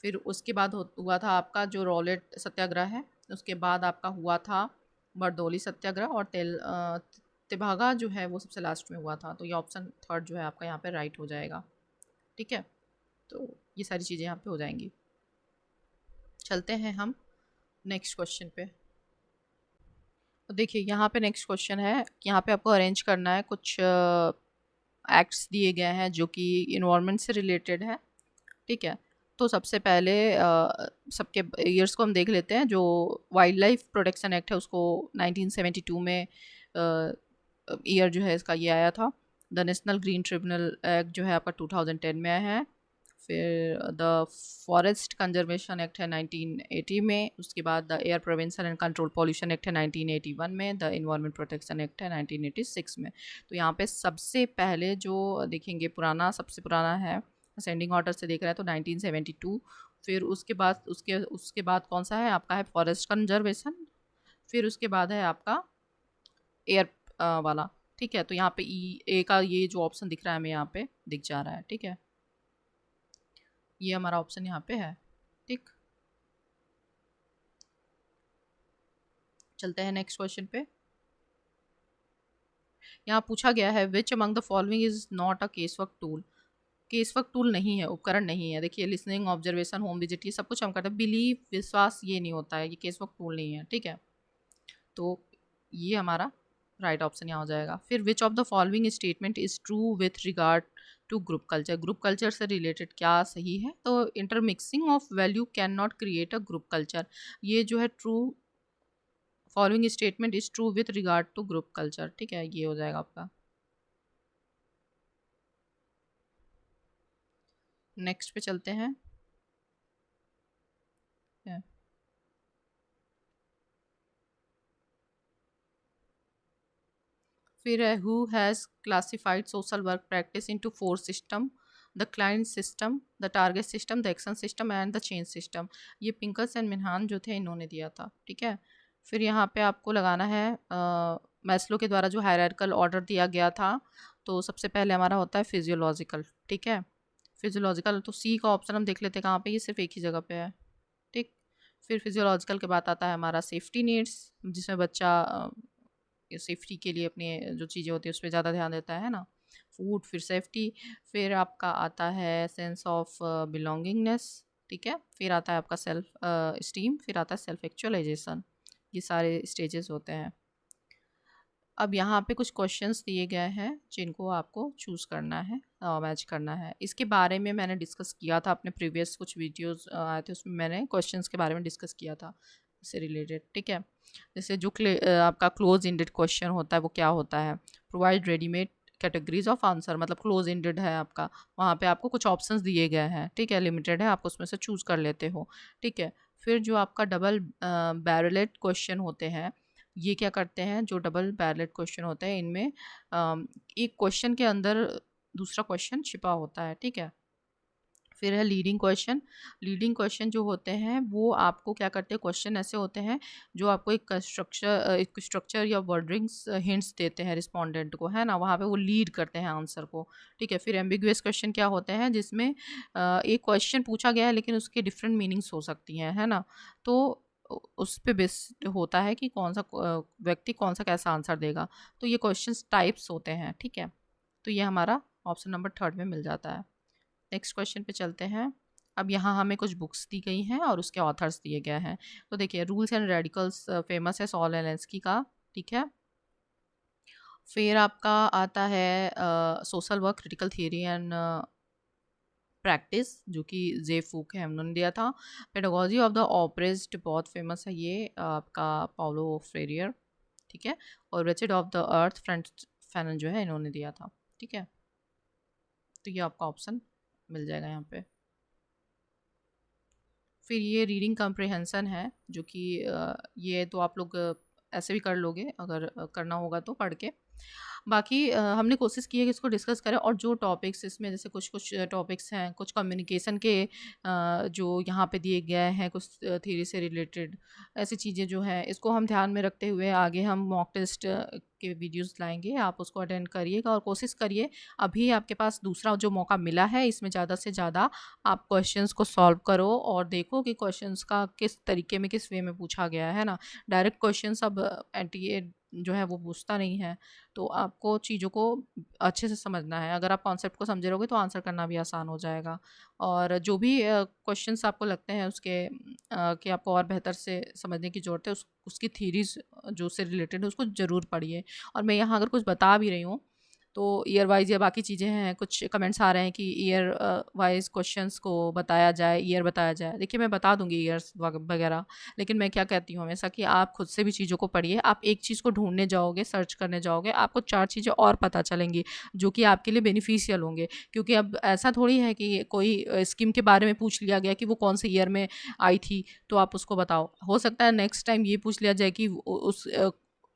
फिर उसके बाद हुआ था आपका जो रॉलेट सत्याग्रह है। उसके बाद आपका हुआ था बरदौली सत्याग्रह, और तेभागा जो है वो सबसे लास्ट में हुआ था। तो ये ऑप्शन थर्ड जो है आपका यहाँ पे राइट हो जाएगा, ठीक है। तो ये सारी चीज़ें यहाँ पे हो जाएंगी। चलते हैं हम नेक्स्ट क्वेश्चन पे। तो देखिए यहाँ पे नेक्स्ट क्वेश्चन है, यहाँ पे आपको अरेंज करना है कुछ एक्ट्स दिए गए हैं जो कि इन्वायरमेंट से रिलेटेड है, ठीक है। तो सबसे पहले सबके ईयर्स को हम देख लेते हैं। जो वाइल्ड लाइफ प्रोटेक्शन एक्ट है उसको 1972 में ईयर जो है इसका ये आया था। The national green tribunal act जो है आपका 2010 में आया है। फिर द फॉरेस्ट कंजर्वेशन एक्ट है 1980 में। उसके बाद the air prevention and control pollution act है 1981 में। द इन्वायरमेंट प्रोटेक्शन एक्ट है 1986 में। तो यहाँ पे सबसे पहले जो देखेंगे पुराना, सबसे पुराना है असेंडिंग ऑर्डर से देख रहा है तो 1972। फिर उसके बाद कौन सा है आपका, है फॉरेस्ट कंजर्वेशन। फिर उसके बाद है आपका एयर वाला, ठीक है। तो यहाँ पे ए का ये जो ऑप्शन दिख रहा है हमें यहाँ पे दिख जा रहा है, ठीक है। ये हमारा ऑप्शन यहाँ पे है, ठीक। चलते हैं नेक्स्ट क्वेश्चन पे। यहाँ पूछा गया है विच among the following is not a case work tool. Case work tool नहीं है, उपकरण नहीं है। देखिए लिसनिंग, ऑब्जर्वेशन, होम विजिट, ये सब कुछ हम करते हैं। बिलीव, विश्वास, ये नहीं होता है, ये केस वर्क टूल नहीं है, ठीक है। तो ये हमारा राइट ऑप्शन यहाँ हो जाएगा। फिर which of the following statement is true with regard to group culture. Group culture से रिलेटेड क्या सही है, तो intermixing of value can not create a group culture, ये जो है true, following statement is true with regard to group culture, ठीक है। ये हो जाएगा आपका। नेक्स्ट पे चलते हैं। फिर है who has classified social work practice into 4 system, the client system, the target system, the action system and the change system. ये पिंकल्स एंड मिनहान जो थे इन्होंने दिया था, ठीक है। फिर यहाँ पे आपको लगाना है मैस्लो के द्वारा जो हायरार्किकल ऑर्डर दिया गया था। तो सबसे पहले हमारा होता है फिजियोलॉजिकल, ठीक है। फिजियोलॉजिकल तो सी का ऑप्शन हम देख लेते हैं कहाँ पे, ये सिर्फ एक ही जगह पे है, ठीक। फिर फिजियोलॉजिकल के बाद आता है हमारा सेफ्टी नीड्स, जिसमें बच्चा सेफ्टी के लिए अपने जो चीज़ें होती है उस पर ज़्यादा ध्यान देता है ना, फूड, फिर सेफ्टी। फिर आपका आता है सेंस ऑफ बिलोंगिंगनेस, ठीक है। फिर आता है आपका सेल्फ स्टीम, फिर आता है सेल्फ एक्चुअलाइजेशन। ये सारे स्टेजेस होते हैं। अब यहाँ पे कुछ क्वेश्चंस दिए गए हैं जिनको आपको चूज़ करना है, मैच करना है। इसके बारे में मैंने डिस्कस किया था अपने प्रीवियस कुछ वीडियोस आए थे, उसमें मैंने क्वेश्चंस के बारे में डिस्कस किया था इससे रिलेटेड, ठीक है। जैसे जो आपका क्लोज इंडेड क्वेश्चन होता है वो क्या होता है, provide readymade categories of answer, मतलब क्लोज इंडेड है आपका, वहाँ पे आपको कुछ ऑप्शंस दिए गए हैं, ठीक है, लिमिटेड है, आप उसमें से चूज़ कर लेते हो, ठीक है। फिर जो आपका डबल बैरलेट क्वेश्चन होते हैं, ये क्या करते हैं, जो डबल बैरलेट क्वेश्चन होते हैं इनमें एक क्वेश्चन के अंदर दूसरा क्वेश्चन छिपा होता है, ठीक है। फिर है लीडिंग क्वेश्चन। लीडिंग क्वेश्चन जो होते हैं वो आपको क्या करते हैं, क्वेश्चन ऐसे होते हैं जो आपको एक स्ट्रक्चर या वर्डिंग्स हिंट्स देते हैं रिस्पोंडेंट को, है ना, वहाँ पे वो लीड करते हैं आंसर को, ठीक है। फिर एम्बिगुअस क्वेश्चन क्या होते हैं, जिसमें एक क्वेश्चन पूछा गया है लेकिन उसके डिफरेंट मीनिंग्स हो सकती हैं, है ना, तो उस पे बेस्ड होता है कि कौन सा व्यक्ति कौन सा कैसा आंसर देगा। तो ये क्वेश्चंस टाइप्स होते हैं, ठीक है। तो ये हमारा ऑप्शन नंबर 3 में मिल जाता है। नेक्स्ट क्वेश्चन पे चलते हैं। अब यहाँ हमें कुछ बुक्स दी गई हैं और उसके ऑथर्स दिए गए हैं। तो देखिए, रूल्स एंड रेडिकल्स फेमस है सॉल एलेंस्की का, ठीक है। फिर आपका आता है social work, critical theory and practice, जो कि जे फूक है, उन्होंने दिया था। पेडागोजी ऑफ द ऑप्रेस्ड बहुत फेमस है ये, आपका पाउलो फ्रेरियर, ठीक है। और wretched of the earth, French Fanon जो है, इन्होंने दिया था, ठीक है। तो ये आपका ऑप्शन मिल जाएगा यहाँ पे। फिर ये रीडिंग कम्प्रिहेंसन है, जो कि ये तो आप लोग ऐसे भी कर लोगे अगर करना होगा तो पढ़ के। बाकी हमने कोशिश की है कि इसको डिस्कस करें, और जो टॉपिक्स इसमें, जैसे कुछ कुछ टॉपिक्स हैं, कुछ कम्युनिकेशन के जो यहाँ पे दिए गए हैं, कुछ थ्योरी से रिलेटेड ऐसी चीज़ें जो हैं, इसको हम ध्यान में रखते हुए आगे हम मॉक टेस्ट के वीडियोस लाएंगे। आप उसको अटेंड करिएगा और कोशिश करिए, अभी आपके पास दूसरा जो मौका मिला है इसमें ज़्यादा से ज़्यादा आप क्वेश्चंस को सॉल्व करो और देखो कि क्वेश्चंस का किस तरीके में, किस वे में पूछा गया है ना। डायरेक्ट क्वेश्चंस अब एनटीए जो है वो पूछता नहीं है, तो आपको चीज़ों को अच्छे से समझना है। अगर आप कॉन्सेप्ट को समझे रहोगे तो आंसर करना भी आसान हो जाएगा। और जो भी क्वेश्चंस आपको लगते हैं उसके कि आपको और बेहतर से समझने की ज़रूरत है, उसकी थीरीज़ जो उससे रिलेटेड है उसको ज़रूर पढ़िए। और मैं यहाँ अगर कुछ बता भी रही हूँ तो ईयर वाइज या बाकी चीज़ें हैं, कुछ कमेंट्स आ रहे हैं कि ईयर वाइज क्वेश्चंस को बताया जाए, ईयर बताया जाए। देखिए, मैं बता दूंगी ईयर्स वगैरह, लेकिन मैं क्या कहती हूँ हमेशा कि आप खुद से भी चीज़ों को पढ़िए। आप एक चीज़ को ढूंढने जाओगे, सर्च करने जाओगे, आपको 4 चीज़ें और पता चलेंगी जो कि आपके लिए बेनिफिशियल होंगे। क्योंकि अब ऐसा थोड़ी है कि कोई स्कीम के बारे में पूछ लिया गया कि वो कौन से ईयर में आई थी तो आप उसको बताओ। हो सकता है नेक्स्ट टाइम ये पूछ लिया जाए कि उस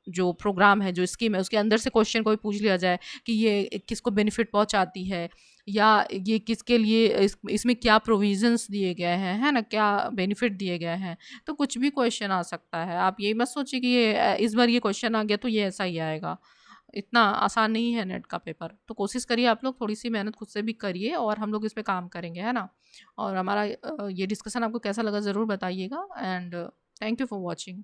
जो प्रोग्राम है, जो स्कीम है, उसके अंदर से क्वेश्चन कोई पूछ लिया जाए कि ये किसको बेनिफिट पहुंचाती है, या ये किसके लिए इसमें क्या प्रोविजंस दिए गए हैं, है ना, क्या बेनिफिट दिए गए हैं। तो कुछ भी क्वेश्चन आ सकता है। आप यही मत सोचिए कि ये इस बार ये क्वेश्चन आ गया तो ये ऐसा ही आएगा। इतना आसान नहीं है नेट का पेपर। तो कोशिश करिए, आप लोग थोड़ी सी मेहनत खुद से भी करिए और हम लोग इस पर काम करेंगे, है ना। और हमारा ये डिस्कशन आपको कैसा लगा ज़रूर बताइएगा। And thank you for watching.